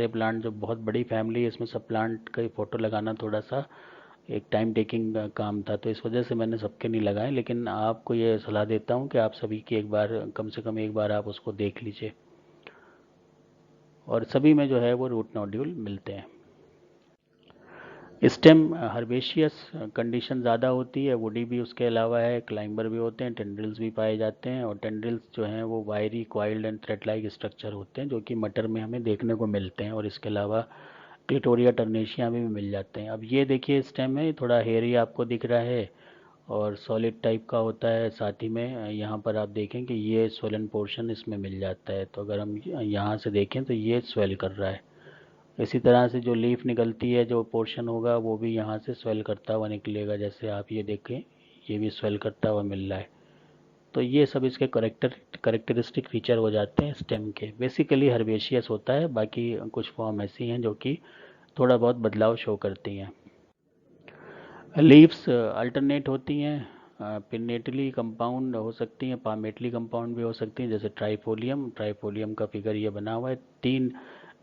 प्लांट, जो बहुत बड़ी फैमिली है, इसमें सब प्लांट का फ़ोटो लगाना थोड़ा सा एक टाइम टेकिंग काम था, तो इस वजह से मैंने सबके नहीं लगाए। लेकिन आपको ये सलाह देता हूँ कि आप सभी की एक बार, कम से कम एक बार आप उसको देख लीजिए। और सभी में जो है वो रूट नोड्यूल मिलते हैं। स्टेम हर्बेशियस कंडीशन ज़्यादा होती है, वुडी भी उसके अलावा है, क्लाइंबर भी होते हैं, टेंड्रिल्स भी पाए जाते हैं। और टेंड्रिल्स जो हैं वो वायरी coiled and thread like structure होते हैं, जो कि मटर में हमें देखने को मिलते हैं। और इसके अलावा क्लिटोरिया टर्नेशिया में भी मिल जाते हैं। अब ये देखिए स्टेम में थोड़ा हेयरी आपको दिख रहा है और सॉलिड टाइप का होता है। साथ ही में यहाँ पर आप देखें कि ये स्वेलन पोर्शन इसमें मिल जाता है। तो अगर हम यहाँ से देखें तो ये स्वेल कर रहा है। इसी तरह से जो लीफ निकलती है, जो पोर्शन होगा, वो भी यहाँ से स्वेल करता हुआ निकलेगा। जैसे आप ये देखें, ये भी स्वेल करता हुआ मिल रहा है। तो ये सब इसके करेक्टरिस्टिक फीचर हो जाते हैं स्टेम के। बेसिकली हर्बेशियस होता है, बाकी कुछ फॉर्म ऐसी हैं जो कि थोड़ा बहुत बदलाव शो करती हैं। लीव्स अल्टरनेट होती हैं, पिन्नेटली कंपाउंड हो सकती हैं, पामेटली कंपाउंड भी हो सकती हैं। जैसे ट्राइफोलियम का फिगर ये बना हुआ है। 3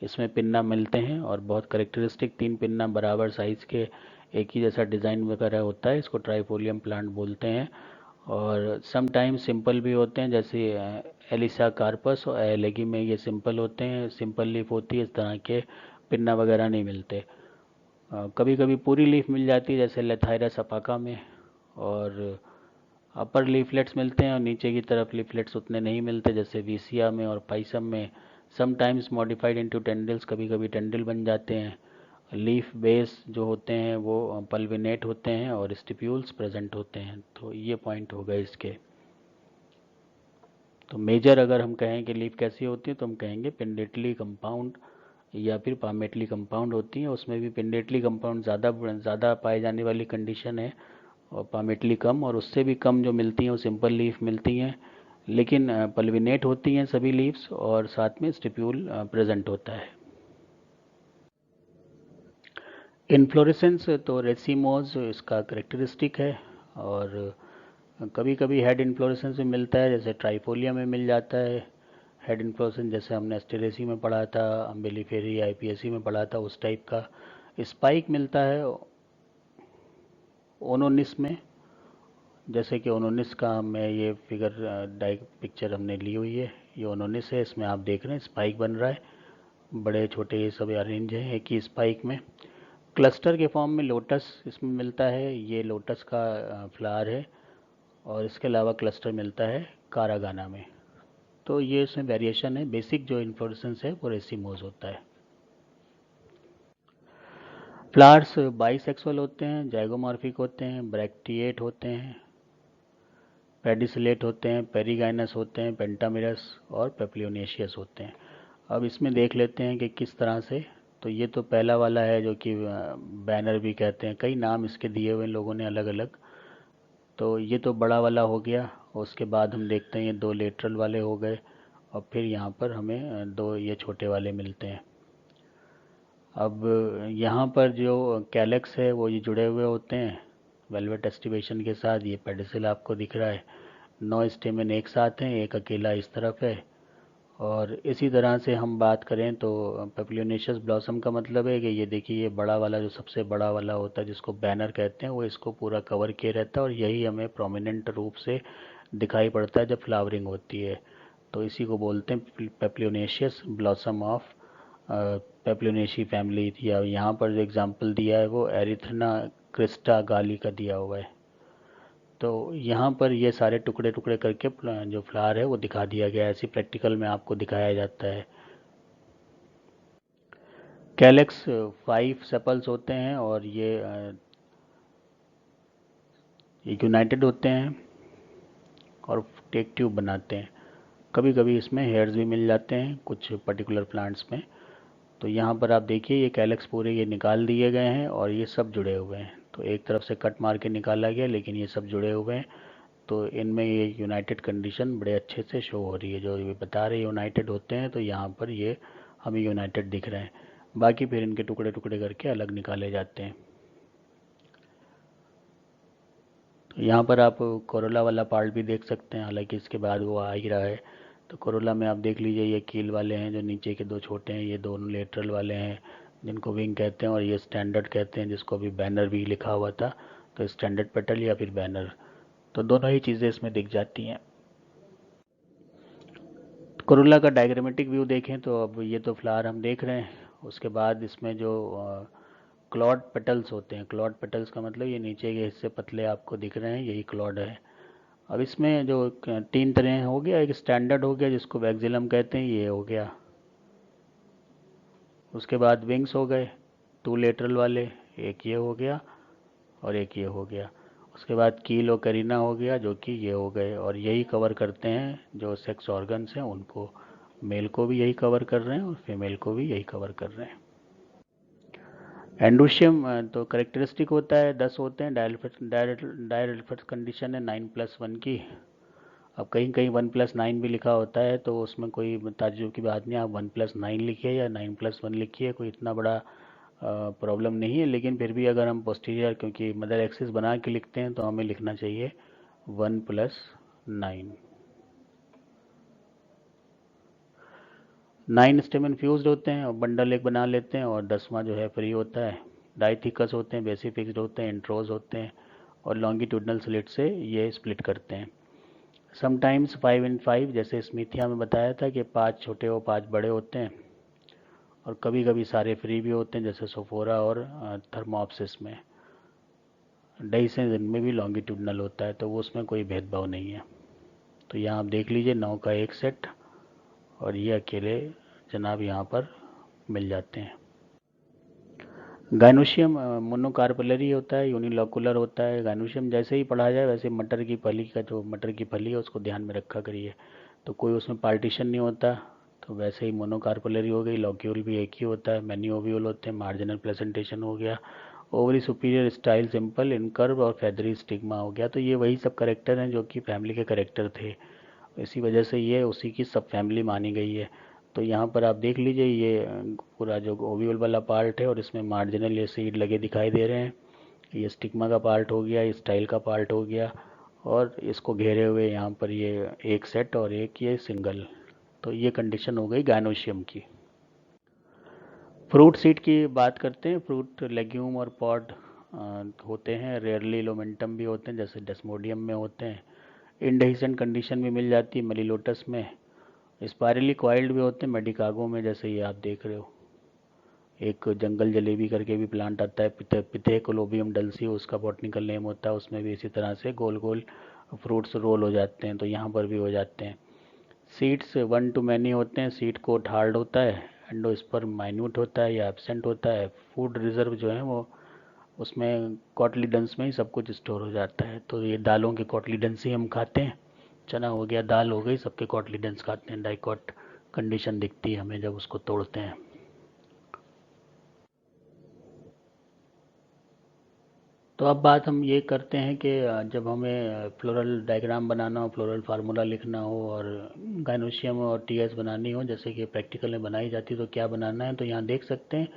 इसमें पिन्ना मिलते हैं और बहुत करेक्टरिस्टिक 3 पिन्ना बराबर साइज़ के, एक ही जैसा डिज़ाइन वगैरह होता है। इसको ट्राइफोलियम प्लांट बोलते हैं। और समटाइम सिंपल भी होते हैं, जैसे एलिसा कार्पस और एलेगी में ये सिंपल होते हैं, सिंपल लीफ होती है, इस तरह के पिन्ना वगैरह नहीं मिलते। कभी कभी पूरी लीफ मिल जाती है, जैसे लेथाइरस अपाका में। और अपर लीफलेट्स मिलते हैं और नीचे की तरफ लीफलेट्स उतने नहीं मिलते, जैसे वीसिया में और पाइसम में। समटाइम्स मॉडिफाइड इनटू टेंडल्स, कभी कभी टेंडल बन जाते हैं। लीफ बेस जो होते हैं वो पल्विनेट होते हैं और स्टिप्यूल्स प्रेजेंट होते हैं। तो ये पॉइंट हो गए इसके। तो मेजर अगर हम कहें कि लीफ कैसी होती है, तो हम कहेंगे पिंडेटली कंपाउंड या फिर पामेटली कंपाउंड होती है। उसमें भी पिंडेटली कंपाउंड ज़्यादा पाए जाने वाली कंडीशन है, और पामेटली कम, और उससे भी कम जो मिलती हैं वो सिंपल लीफ मिलती हैं। लेकिन पल्विनेट होती हैं सभी लीव्स, और साथ में स्टिप्यूल प्रेजेंट होता है। इन्फ्लोरेसेंस तो रेसिमोज इसका करेक्टरिस्टिक है। और कभी कभी हेड इन्फ्लोरेसेंस भी मिलता है, जैसे ट्राइफोलिया में मिल जाता है हेड इन्फ्लोरेसेंस, जैसे हमने एस्टेरेसी में पढ़ा था, अम्बिलीफेरी आईपीएससी में पढ़ा था, उस टाइप का। स्पाइक मिलता है ओनोनिस में, जैसे कि ओनोनिस का मैं ये फिगर डाइ पिक्चर हमने ली हुई है। ये ओनोनिस है, इसमें आप देख रहे हैं स्पाइक बन रहा है, बड़े छोटे ये सब अरेंज हैं एक ही स्पाइक में। क्लस्टर के फॉर्म में लोटस इसमें मिलता है, ये लोटस का फ्लावर है। और इसके अलावा क्लस्टर मिलता है कारागाना में। तो ये इसमें वेरिएशन है। बेसिक जो इन्फ्लोरेसेंस है वो रेसिमोस होता है। फ्लावर्स बाइसेक्सुअल होते हैं, जाइगोमॉर्फिक होते हैं, ब्रैक्टिएट होते हैं, पेडिसिलेट होते हैं, पेरिगाइनस होते हैं, पेंटामिरस और पेप्लियोनेशियस होते हैं। अब इसमें देख लेते हैं कि किस तरह से। तो ये तो पहला वाला है, जो कि बैनर भी कहते हैं, कई नाम इसके दिए हुए लोगों ने अलग अलग। तो ये तो बड़ा वाला हो गया। उसके बाद हम देखते हैं ये 2 लेटरल वाले हो गए, और फिर यहाँ पर हमें 2 ये छोटे वाले मिलते हैं। अब यहाँ पर जो कैलेक्स है वो ये जुड़े हुए होते हैं वेलवेट एस्टिवेशन के साथ। ये पेडिसिल आपको दिख रहा है। 9 स्टेमन एक साथ हैं, एक अकेला इस तरफ है। और इसी तरह से हम बात करें तो पेप्लियोनेशियस ब्लॉसम का मतलब है कि ये देखिए, ये बड़ा वाला, जो सबसे बड़ा वाला होता है जिसको बैनर कहते हैं, वो इसको पूरा कवर किए रहता है, और यही हमें प्रोमिनेंट रूप से दिखाई पड़ता है जब फ्लावरिंग होती है। तो इसी को बोलते हैं पेप्लियोनेशियस ब्लॉसम ऑफ पेप्लियोनेशी फैमिली। या यहाँ पर जो एग्जांपल दिया है वो एरिथ्ना क्रिस्टा गाली का दिया हुआ है। तो यहाँ पर ये सारे टुकड़े टुकड़े करके जो फ्लावर है वो दिखा दिया गया है, ऐसी प्रैक्टिकल में आपको दिखाया जाता है। कैलेक्स 5 सेपल्स होते हैं, और ये यूनाइटेड होते हैं और टेक ट्यूब बनाते हैं। कभी कभी इसमें हेयर्स भी मिल जाते हैं कुछ पर्टिकुलर प्लांट्स में। तो यहाँ पर आप देखिए, ये कैलेक्स पूरे ये निकाल दिए गए हैं और ये सब जुड़े हुए हैं। तो एक तरफ से कट मार के निकाला गया, लेकिन ये सब जुड़े हुए हैं, तो इनमें ये यूनाइटेड कंडीशन बड़े अच्छे से शो हो रही है। जो ये बता रहे यूनाइटेड होते हैं, तो यहाँ पर ये हमें यूनाइटेड दिख रहे हैं। बाकी फिर इनके टुकड़े टुकड़े करके अलग निकाले जाते हैं। तो यहाँ पर आप कोरोला वाला पार्ट भी देख सकते हैं, हालांकि इसके बाद वो आ ही रहा है। तो कोरोला में आप देख लीजिए, ये कील वाले हैं, जो नीचे के दो छोटे हैं, ये दोनों लेटरल वाले हैं जिनको विंग कहते हैं, और ये स्टैंडर्ड कहते हैं जिसको अभी बैनर भी लिखा हुआ था। तो स्टैंडर्ड पेटल या फिर बैनर, तो दोनों ही चीज़ें इसमें दिख जाती हैं। कोरोला का डायग्रामेटिक व्यू देखें तो अब ये तो फ्लावर हम देख रहे हैं, उसके बाद इसमें जो क्लॉड पेटल्स होते हैं, क्लॉड पेटल्स का मतलब ये नीचे के हिस्से पतले आपको दिख रहे हैं, यही क्लॉड है। अब इसमें जो तीन तरह हो गया, एक स्टैंडर्ड हो गया जिसको वैक्सिलम कहते हैं, ये हो गया। उसके बाद विंग्स हो गए, टू लेटरल वाले, एक ये हो गया और एक ये हो गया। उसके बाद कील और करीना हो गया, जो कि ये हो गए, और यही कवर करते हैं जो सेक्स ऑर्गन्स हैं उनको। मेल को भी यही कवर कर रहे हैं और फीमेल को भी यही कवर कर रहे हैं। एंडोशियम तो करेक्टरिस्टिक होता है, 10 होते हैं। डायरेल्फर्स कंडीशन है 9+1 की। अब कहीं कहीं 1+9 भी लिखा होता है, तो उसमें कोई ताज्जुब की बात नहीं। आप 1+9 लिखिए या 9+1 लिखिए, कोई इतना बड़ा प्रॉब्लम नहीं है। लेकिन फिर भी अगर हम पोस्टीरियर, क्योंकि मदर एक्सिस बना के लिखते हैं, तो हमें लिखना चाहिए 1+9। 9 स्टेमन फ्यूज्ड होते हैं और बंडल एक बना लेते हैं, और 10वां जो है फ्री होता है। डाइथिकस होते हैं, बेसिक फिक्स्ड होते हैं, इंट्रोज होते हैं, और लॉन्गिट्यूडनल स्लिट से ये स्प्लिट करते हैं। समटाइम्स 5 इन 5, जैसे स्मिथिया में बताया था कि 5 छोटे और 5 बड़े होते हैं, और कभी कभी सारे फ्री भी होते हैं, जैसे सोफोरा और थर्मोप्सिस में। डाइसेंस इनमें भी लॉन्गिट्यूडनल होता है, तो वो उसमें कोई भेदभाव नहीं है। तो यहाँ आप देख लीजिए 9 का एक सेट, और ये अकेले जनाब यहाँ पर मिल जाते हैं। गाइनोशियम मोनोकार्पलरी होता है, यूनिलोकुलर होता है। गाइनोशियम जैसे ही पढ़ा जाए वैसे मटर की फली का, जो मटर की फली है उसको ध्यान में रखा करिए, तो कोई उसमें पार्टीशन नहीं होता। तो वैसे ही मोनोकार्पलरी हो गई। लॉक्यूल भी एक ही होता है, मैनी ओव्यूल होते हैं। मार्जिनल प्रेजेंटेशन हो गया। ओवरी सुपीरियर स्टाइल सिंपल इनकर्व और फेदरी स्टिग्मा हो गया। तो ये वही सब करेक्टर हैं जो कि फैमिली के करेक्टर थे, इसी वजह से ये उसी की सब फैमिली मानी गई है। तो यहाँ पर आप देख लीजिए, ये पूरा जो ओव्यूल वाला पार्ट है, और इसमें मार्जिनल ये सीड लगे दिखाई दे रहे हैं। ये स्टिग्मा का पार्ट हो गया, ये स्टाइल का पार्ट हो गया, और इसको घेरे हुए यहाँ पर ये एक सेट और एक ये सिंगल। तो ये कंडीशन हो गई गायनोशियम की। फ्रूट सीड की बात करते हैं। फ्रूट लेग्यूम और पॉड होते हैं, रेयरली लोमेंटम भी होते हैं, जैसे डेस्मोडियम में होते हैं। इंडेhiscent कंडीशन भी मिल जाती है मेलिलोटस में। स्पायरली कॉइल्ड भी होते हैं मेडिकागो में, जैसे ये आप देख रहे हो। एक जंगल जलेबी करके भी प्लांट आता है, पिथेकोलोबियम डल्सी उसका बॉटनिकल नेम होता है, उसमें भी इसी तरह से गोल गोल फ्रूट्स रोल हो जाते हैं, तो यहाँ पर भी हो जाते हैं। सीड्स 1 to many होते हैं। सीड कोट हार्ड होता है, एंडोस्पर्म माइन्यूट होता है या एब्सेंट होता है। फूड रिजर्व जो है वो उसमें कॉटलीडन्स में ही सब कुछ स्टोर हो जाता है। तो ये दालों के कॉटलीडन्स ही हम खाते हैं। चना हो गया, दाल हो गई, सबके कॉटलीडन्स खाते हैं। डाइकॉट कंडीशन दिखती है हमें जब उसको तोड़ते हैं। तो अब बात हम ये करते हैं कि जब हमें फ्लोरल डायग्राम बनाना हो, फ्लोरल फार्मूला लिखना हो, और गाइनोशियम और टीएस बनानी हो, जैसे कि प्रैक्टिकल में बनाई जाती है, तो क्या बनाना है। तो यहाँ देख सकते हैं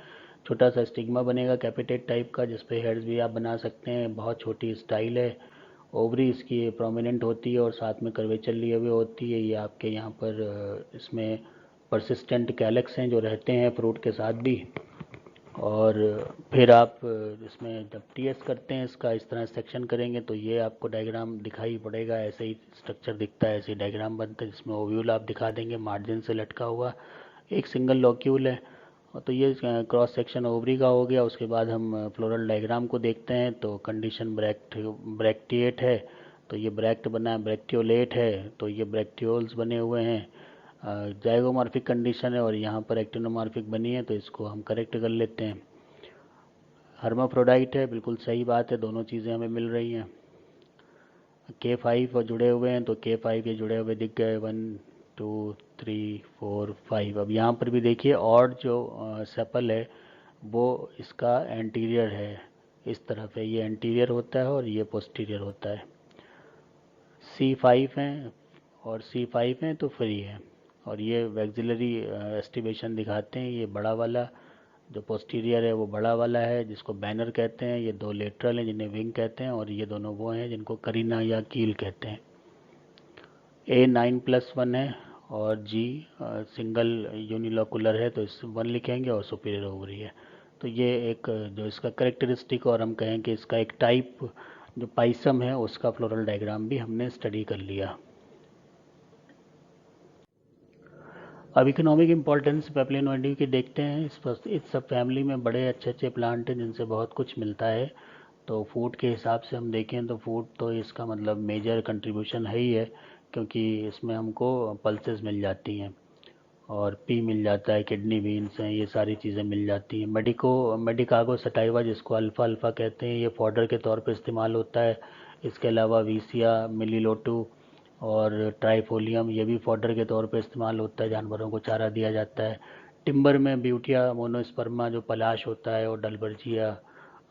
छोटा सा स्टिग्मा बनेगा कैपिटेट टाइप का, जिसपे हेड्स भी आप बना सकते हैं। बहुत छोटी स्टाइल है। ओवरी इसकी प्रोमिनेंट होती है और साथ में कर्वेचर लिए हुए होती है। ये आपके यहाँ पर इसमें परसिस्टेंट कैलेक्स हैं जो रहते हैं फ्रूट के साथ भी। और फिर आप इसमें जब टीएस करते हैं, इसका इस तरह सेक्शन करेंगे, तो ये आपको डायग्राम दिखाई पड़ेगा। ऐसे ही स्ट्रक्चर दिखता है, ऐसे ही डायग्राम बनता है, जिसमें ओव्यूल आप दिखा देंगे मार्जिन से लटका हुआ, एक सिंगल लॉक्यूल है। और तो ये क्रॉस सेक्शन ओवरी का हो गया। उसके बाद हम फ्लोरल डायग्राम को देखते हैं, तो कंडीशन ब्रैक्टिएट है, तो ये ब्रैक्ट बना है। ब्रैक्टियोलेट है, तो ये ब्रैक्टियोल्स बने हुए हैं। जाइगोमॉर्फिक कंडीशन है, और यहाँ पर एक्टिनोमॉर्फिक बनी है, तो इसको हम करेक्ट कर लेते हैं। हर्माफ्रोडाइट है, बिल्कुल सही बात है, दोनों चीज़ें हमें मिल रही हैं। K5 जुड़े हुए हैं, तो K5 ये जुड़े हुए दिख गए, 1 2 3 4 5। अब यहाँ पर भी देखिए, और जो सेपल है वो इसका एंटीरियर है, इस तरफ है, ये एंटीरियर होता है और ये पोस्टीरियर होता है। C5 हैं और C5 हैं तो फ्री है। और ये वैक्सिलरी एस्टिवेशन दिखाते हैं, ये बड़ा वाला जो पोस्टीरियर है वो बड़ा वाला है जिसको बैनर कहते हैं, ये दो लेटरल हैं जिन्हें विंग कहते हैं, और ये दोनों वो हैं जिनको करीना या कील कहते हैं। A9+1 है और G सिंगल यूनिलोकुलर है तो इस 1 लिखेंगे, और सुपीरियर ओवरी है। तो ये एक जो इसका करेक्टरिस्टिक, और हम कहें कि इसका एक टाइप जो पाइसम है उसका फ्लोरल डायग्राम भी हमने स्टडी कर लिया। अब इकोनॉमिक इम्पोर्टेंस पेप्लिनोइडी की देखते हैं। इस सब फैमिली में बड़े अच्छे अच्छे प्लांट हैं जिनसे बहुत कुछ मिलता है। तो फूड के हिसाब से हम देखें तो फूड तो इसका मतलब मेजर कंट्रीब्यूशन है ही है, क्योंकि इसमें हमको पल्सेस मिल जाती हैं और पी मिल जाता है, किडनी बीन्स हैं, ये सारी चीज़ें मिल जाती हैं। मेडिकागो सटाइवा जिसको अल्फ़ा अल्फ़ा कहते हैं, ये फॉडर के तौर पे इस्तेमाल होता है। इसके अलावा वीसिया, मिलीलोटू और ट्राइफोलियम ये भी फॉडर के तौर पे इस्तेमाल होता है, जानवरों को चारा दिया जाता है। टिम्बर में ब्यूटिया मोनोस्पर्मा जो पलाश होता है, और डलबर्जिया,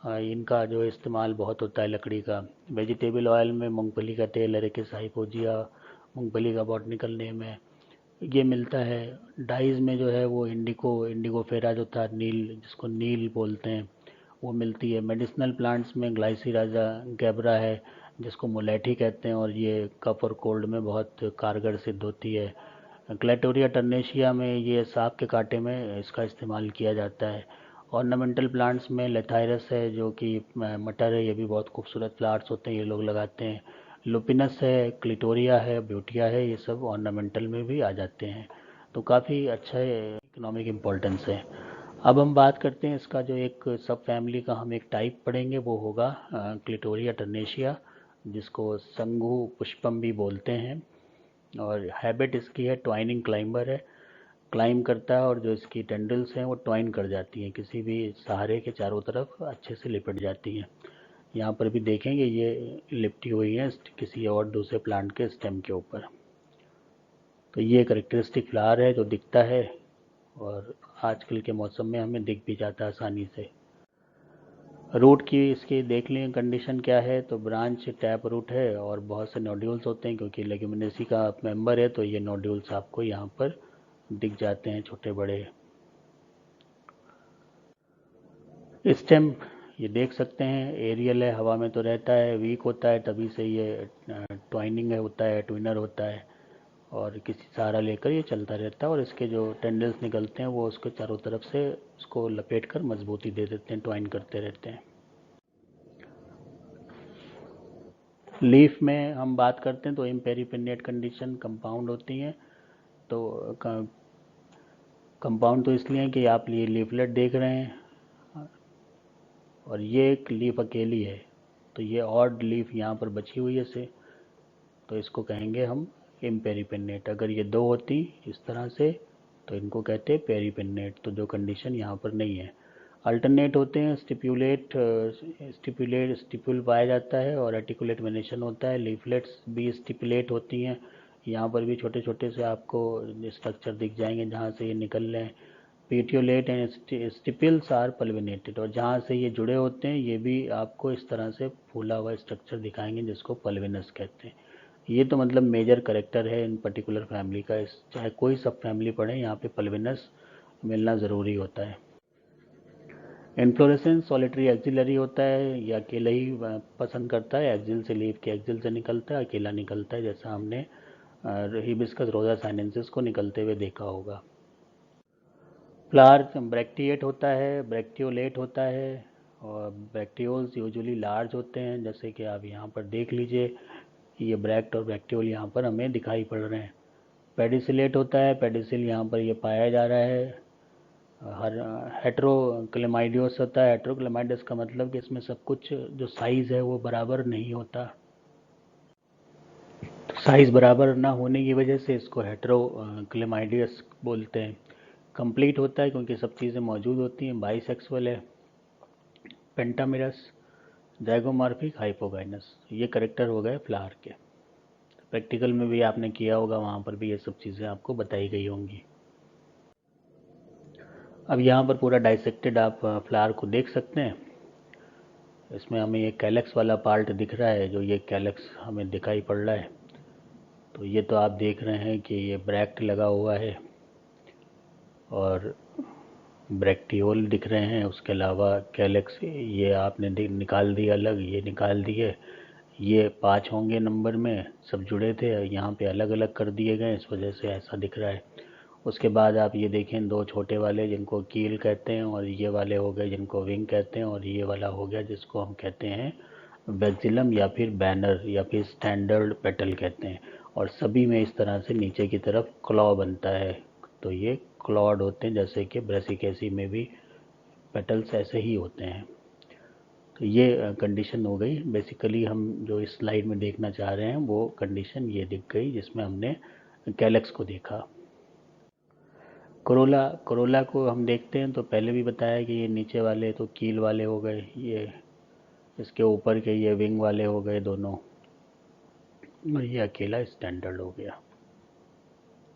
इनका जो इस्तेमाल बहुत होता है लकड़ी का। वेजिटेबल ऑयल में मूंगफली का तेल, एरेकिस हाइपोजिया मूंगफली का बॉटनिकल नेम है, ये मिलता है। डाइज में जो है वो इंडिगो फेरा जो था, नील जिसको नील बोलते हैं, वो मिलती है। मेडिसिनल प्लांट्स में ग्लाइसिराजा गैब्रा है जिसको मुलेठी कहते हैं, और ये कफ और कोल्ड में बहुत कारगर सिद्ध होती है। क्लेटोरिया टर्नेशिया में ये सांप के कांटे में इसका इस्तेमाल किया जाता है। ऑर्नामेंटल प्लांट्स में लेथायरस है जो कि मटर है, ये भी बहुत खूबसूरत फ्लावर्स होते हैं, ये लोग लगाते हैं। लुपिनस है, क्लिटोरिया है, ब्यूटिया है, ये सब ऑर्नामेंटल में भी आ जाते हैं। तो काफ़ी अच्छा इकोनॉमिक इम्पोर्टेंस है। अब हम बात करते हैं इसका जो एक सब फैमिली का हम एक टाइप पढ़ेंगे, वो होगा क्लिटोरिया टर्नेशिया, जिसको संगु पुष्पम भी बोलते हैं। और हैबिट इसकी है ट्वाइनिंग क्लाइंबर है, क्लाइम करता है, और जो इसकी टेंडल्स हैं वो ट्वाइन कर जाती हैं, किसी भी सहारे के चारों तरफ अच्छे से लिपट जाती हैं। यहाँ पर भी देखेंगे ये लिपटी हुई है किसी और दूसरे प्लांट के स्टेम के ऊपर। तो ये करेक्टरिस्टिक फ्लावर है जो दिखता है, और आजकल के मौसम में हमें दिख भी जाता है आसानी से। रूट की इसकी देख लें कंडीशन क्या है, तो ब्रांच टैप रूट है और बहुत से नोड्यूल्स होते हैं, क्योंकि लेग्यूमिनेसी का मेंबर है तो ये नोड्यूल्स आपको यहाँ पर दिख जाते हैं छोटे बड़े। स्टेम ये देख सकते हैं, एरियल है, हवा में तो रहता है, वीक होता है, तभी से ये ट्वाइनिंग होता है, ट्विनर होता है, और किसी सहारा लेकर ये चलता रहता है, और इसके जो टेंडल्स निकलते हैं वो उसके चारों तरफ से उसको लपेट कर मजबूती दे देते हैं, ट्वाइन करते रहते हैं। लीफ में हम बात करते हैं तो इम्पेरीपिन्नेट कंडीशन कंपाउंड होती हैं। तो कंपाउंड तो इसलिए है कि आप ये लीफलेट देख रहे हैं और ये एक लीफ अकेली है, तो ये ऑड लीफ यहाँ पर बची हुई है से, तो इसको कहेंगे हम इम्पेरीपिन्नेट। अगर ये दो होती इस तरह से तो इनको कहते हैं पेरीपिन्नेट, तो जो कंडीशन यहाँ पर नहीं है। अल्टरनेट होते हैं, स्टिप्यूल पाया जाता है और आर्टिकुलेट वेनेशन होता है। लीफलेट्स भी स्टिपुलेट होती हैं, यहाँ पर भी छोटे छोटे से आपको स्ट्रक्चर दिख जाएंगे जहाँ से ये निकल रहे हैं। पेटियोलेट एंड स्टिपल्स आर पल्विनेटेड, और जहाँ से ये जुड़े होते हैं ये भी आपको इस तरह से फूला हुआ स्ट्रक्चर दिखाएंगे जिसको पल्विनस कहते हैं। ये तो मतलब मेजर करेक्टर है इन पर्टिकुलर फैमिली का, इस चाहे कोई सब फैमिली पढ़े यहाँ पे पल्विनस मिलना ज़रूरी होता है। इन्फ्लोरेसेंस सॉलिटरी एक्सिलरी होता है, या अकेला ही पसंद करता है, एक्सिल से लीफ के एक्सिल से निकलता है, अकेला निकलता है, जैसा हमने हिबिस्कस रोजा साइनेंसिस को निकलते हुए देखा होगा। फ्लावर ब्रैक्टिएट होता है, ब्रैक्टियोलेट होता है, और ब्रैक्टियोल्स यूजुअली लार्ज होते हैं, जैसे कि आप यहाँ पर देख लीजिए, ये ब्रैक्ट और ब्रैक्टियोल यहाँ पर हमें दिखाई पड़ रहे हैं। पेडिसिलेट होता है, पेडिसिल यहाँ पर ये पाया जा रहा है। हर हेट्रोक्लेमाइडियोस होता है, हेट्रोक्लेमाइडस का मतलब कि इसमें सब कुछ जो साइज़ है वो बराबर नहीं होता, तो साइज़ बराबर ना होने की वजह से इसको हेट्रोक्लेमाइडियस बोलते हैं। कंप्लीट होता है क्योंकि सब चीज़ें मौजूद होती हैं। बाइसेक्सुअल है। पेंटामिरस, ज़ाइगोमॉर्फिक, हाइपोगाइनस, ये करेक्टर हो गए फ्लावर के। प्रैक्टिकल में भी आपने किया होगा, वहाँ पर भी ये सब चीज़ें आपको बताई गई होंगी। अब यहाँ पर पूरा डाइसेक्टेड आप फ्लावर को देख सकते हैं। इसमें हमें ये कैलेक्स वाला पार्ट दिख रहा है, जो ये कैलेक्स हमें दिखाई पड़ रहा है। तो ये तो आप देख रहे हैं कि ये ब्रैक्ट लगा हुआ है और ब्रैक्टियोल दिख रहे हैं। उसके अलावा कैलेक्स ये आपने निकाल दिए अलग, ये निकाल दिए। ये 5 होंगे नंबर में, सब जुड़े थे, यहाँ पे अलग अलग कर दिए गए, इस वजह से ऐसा दिख रहा है। उसके बाद आप ये देखें, 2 छोटे वाले जिनको कील कहते हैं, और ये वाले हो गए जिनको विंग कहते हैं, और ये वाला हो गया जिसको हम कहते हैं वैक्सिलम या फिर बैनर या फिर स्टैंडर्ड पेटल कहते हैं। और सभी में इस तरह से नीचे की तरफ क्लॉ बनता है। तो ये क्लॉड होते हैं, जैसे कि ब्रेसिकेसी में भी पेटल्स ऐसे ही होते हैं। तो ये कंडीशन हो गई। बेसिकली हम जो इस स्लाइड में देखना चाह रहे हैं वो कंडीशन ये दिख गई, जिसमें हमने कैलेक्स को देखा। कोरोला कोरोला को हम देखते हैं तो पहले भी बताया कि ये नीचे वाले तो कील वाले हो गए, ये इसके ऊपर के ये विंग वाले हो गए दोनों, और ये अकेला स्टैंडर्ड हो गया।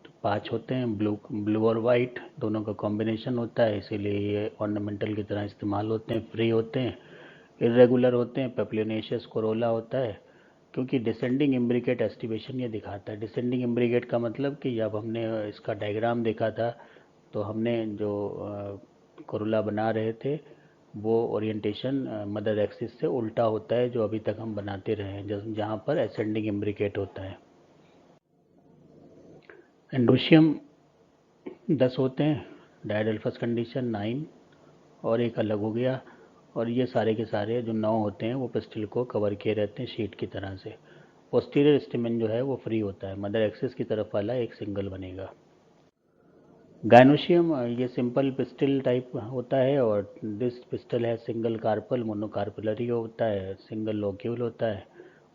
तो 5 होते हैं, ब्लू ब्लू और वाइट दोनों का कॉम्बिनेशन होता है, इसीलिए ये ऑर्नामेंटल की तरह इस्तेमाल होते हैं। फ्री होते हैं, इरेगुलर होते हैं, पेप्लियोनेशियस कोरोला होता है, क्योंकि डिसेंडिंग इम्ब्रिकेट एस्टिवेशन ये दिखाता है। डिसेंडिंग इम्ब्रिकेट का मतलब कि जब हमने इसका डायग्राम देखा था तो हमने जो कोरोला बना रहे थे वो ओरिएंटेशन मदर एक्सिस से उल्टा होता है, जो अभी तक हम बनाते रहे हैं, जहाँ पर एसेंडिंग इम्ब्रिकेट होता है। एंडोशियम 10 होते हैं, डायडेल्फस कंडीशन 9, और एक अलग हो गया। और ये सारे के सारे जो 9 होते हैं वो पिस्टल को कवर किए रहते हैं शीट की तरह से। पोस्टीरियर स्टेमेन जो है वो फ्री होता है, मदर एक्सिस की तरफ वाला एक सिंगल बनेगा। गायनोशियम ये सिंपल पिस्टल टाइप होता है, और दिस पिस्टल है सिंगल कार्पल, मोनोकार्पलरी होता है, सिंगल लोक्यूल होता है,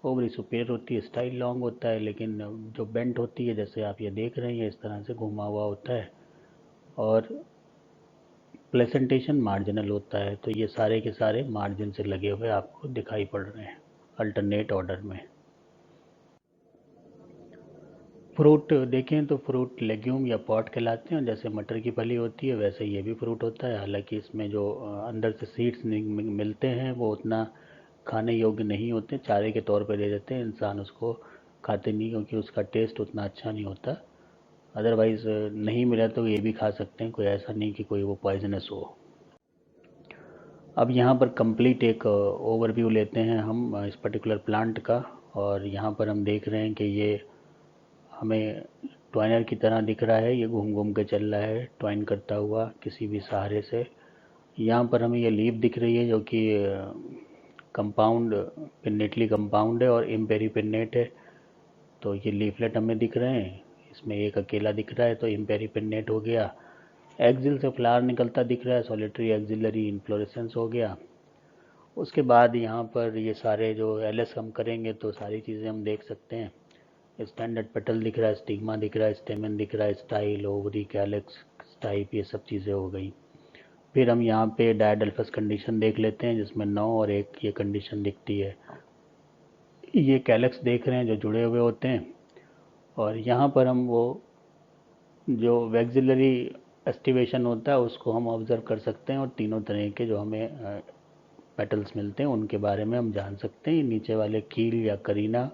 ओवरी सुपेरियर होती है, स्टाइल लॉन्ग होता है, लेकिन जो बेंट होती है जैसे आप ये देख रहे हैं इस तरह से घुमा हुआ होता है, और प्लेसेंटेशन मार्जिनल होता है। तो ये सारे के सारे मार्जिन से लगे हुए आपको दिखाई पड़ रहे हैं अल्टरनेट ऑर्डर में। फ्रूट देखें तो फ्रूट लेग्यूम या पॉट कहलाते हैं, जैसे मटर की फली होती है वैसे ये भी फ्रूट होता है। हालांकि इसमें जो अंदर से सीड्स मिलते हैं वो उतना खाने योग्य नहीं होते, चारे के तौर पे दे देते हैं, इंसान उसको खाते नहीं क्योंकि उसका टेस्ट उतना अच्छा नहीं होता। अदरवाइज़ नहीं मिला तो ये भी खा सकते हैं, कोई ऐसा नहीं कि कोई वो पॉइजनस हो। अब यहाँ पर कंप्लीट एक ओवरव्यू लेते हैं हम इस पर्टिकुलर प्लांट का, और यहाँ पर हम देख रहे हैं कि ये हमें ट्वाइनर की तरह दिख रहा है, ये घूम घूम के चल रहा है ट्वाइन करता हुआ किसी भी सहारे से। यहाँ पर हमें ये लीफ दिख रही है जो कि कंपाउंड पिन्नेटली कंपाउंड है और इम्पेरी पिन्नेट है। तो ये लीफलेट हमें दिख रहे हैं, इसमें एक अकेला दिख रहा है तो इम्पेरी पिन्नेट हो गया। एक्सिल से फ्लावर निकलता दिख रहा है, सॉलिटरी एक्सिलरी इन्फ्लोरेसेंस हो गया। उसके बाद यहाँ पर ये सारे जो एलएस हम करेंगे तो सारी चीज़ें हम देख सकते हैं। स्टैंडर्ड पेटल दिख रहा है, स्टिग्मा दिख रहा है, स्टेमन दिख रहा है, स्टाइल, ओवरी, कैलेक्स, टाइप, ये सब चीज़ें हो गई। फिर हम यहाँ पे डायडल्फस कंडीशन देख लेते हैं जिसमें 9 और एक ये कंडीशन दिखती है। ये कैलेक्स देख रहे हैं जो जुड़े हुए होते हैं, और यहाँ पर हम वो जो वैक्सिलरी एस्टिवेशन होता है उसको हम ऑब्ज़र्व कर सकते हैं, और तीनों तरह के जो हमें पेटल्स मिलते हैं उनके बारे में हम जान सकते हैं। नीचे वाले कील या करीना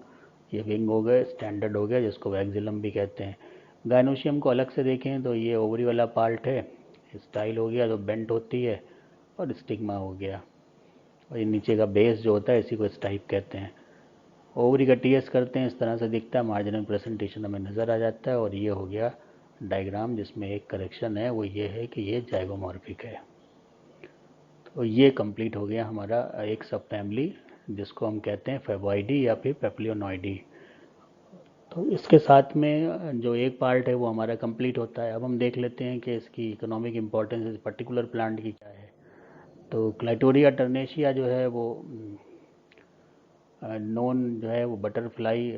ये विंग हो गए, स्टैंडर्ड हो गया जिसको वैक्सिलम भी कहते हैं। गायनोशियम को अलग से देखें तो ये ओवरी वाला पार्ट है, स्टाइल हो गया जो बेंट होती है, और स्टिग्मा हो गया, और ये नीचे का बेस जो होता है इसी को स्टाइप कहते हैं। ओवरी का टीएस करते हैं, इस तरह से दिखता है, मार्जिनल प्रेजेंटेशन हमें नज़र आ जाता है। और ये हो गया डायग्राम जिसमें एक करेक्शन है, वो ये है कि ये जाइगोमॉर्फिक है। तो ये कंप्लीट हो गया हमारा एक सब फैमिली जिसको हम कहते हैं फेबॉइडी या फिर पेप्लियोनॉइडी। तो इसके साथ में जो एक पार्ट है वो हमारा कंप्लीट होता है। अब हम देख लेते हैं कि इसकी इकोनॉमिक इम्पोर्टेंस इस पर्टिकुलर प्लांट की क्या है। तो क्लाइटोरिया टर्नेशिया जो है वो नॉन जो है वो बटरफ्लाई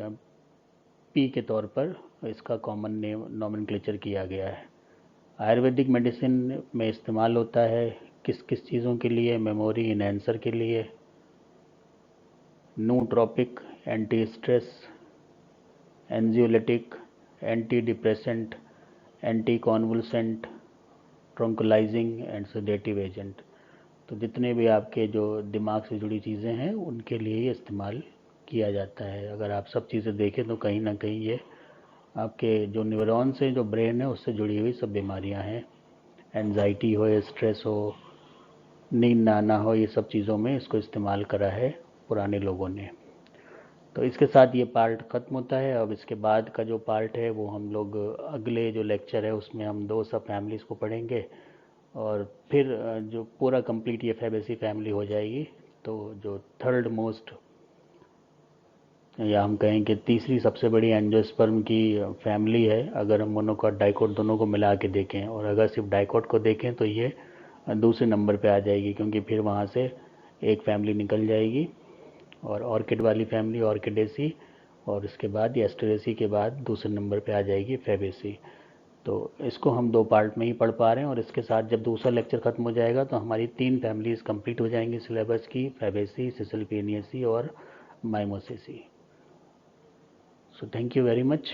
पी के तौर पर इसका कॉमन नेम नॉमेनक्लेचर किया गया है। आयुर्वेदिक मेडिसिन में इस्तेमाल होता है किस किस चीज़ों के लिए? मेमोरी इनहेंसर के लिए, nootropic, anti stress, anxiolytic, anti depressant, anti convulsant, tranquilizing and sedative agent. तो जितने भी आपके जो दिमाग से जुड़ी चीज़ें हैं उनके लिए ये इस्तेमाल किया जाता है। अगर आप सब चीज़ें देखें तो कहीं ना कहीं ये आपके जो न्यूरॉन्स हैं, जो ब्रेन है, उससे जुड़ी हुई सब बीमारियां हैं। एनजाइटी हो या स्ट्रेस हो, नींद ना आना हो, ये सब चीज़ों में इसको इस्तेमाल करा है पुराने लोगों ने। तो इसके साथ ये पार्ट ख़त्म होता है। अब इसके बाद का जो पार्ट है वो हम लोग अगले जो लेक्चर है उसमें हम दो सब फैमिलीज़ को पढ़ेंगे, और फिर जो पूरा कंप्लीट ये फैबेसी फैमिली हो जाएगी। तो जो थर्ड मोस्ट, या हम कहें कि तीसरी सबसे बड़ी एंजियोस्पर्म की फैमिली है, अगर हम मोनोकॉट डाइकोट दोनों को मिला के देखें, और अगर सिर्फ डाइकोट को देखें तो ये दूसरे नंबर पे आ जाएगी, क्योंकि फिर वहाँ से एक फैमिली निकल जाएगी, और ऑर्किड वाली फैमिली ऑर्किडेसी, और इसके बाद एस्टरेसी के बाद दूसरे नंबर पे आ जाएगी फैबेसी। तो इसको हम दो पार्ट में ही पढ़ पा रहे हैं, और इसके साथ जब दूसरा लेक्चर खत्म हो जाएगा तो हमारी तीन फैमिलीज कंप्लीट हो जाएंगी सिलेबस की, फैबेसी, सिसिलिपेनियसी और Mimosaceae. So thank you very much.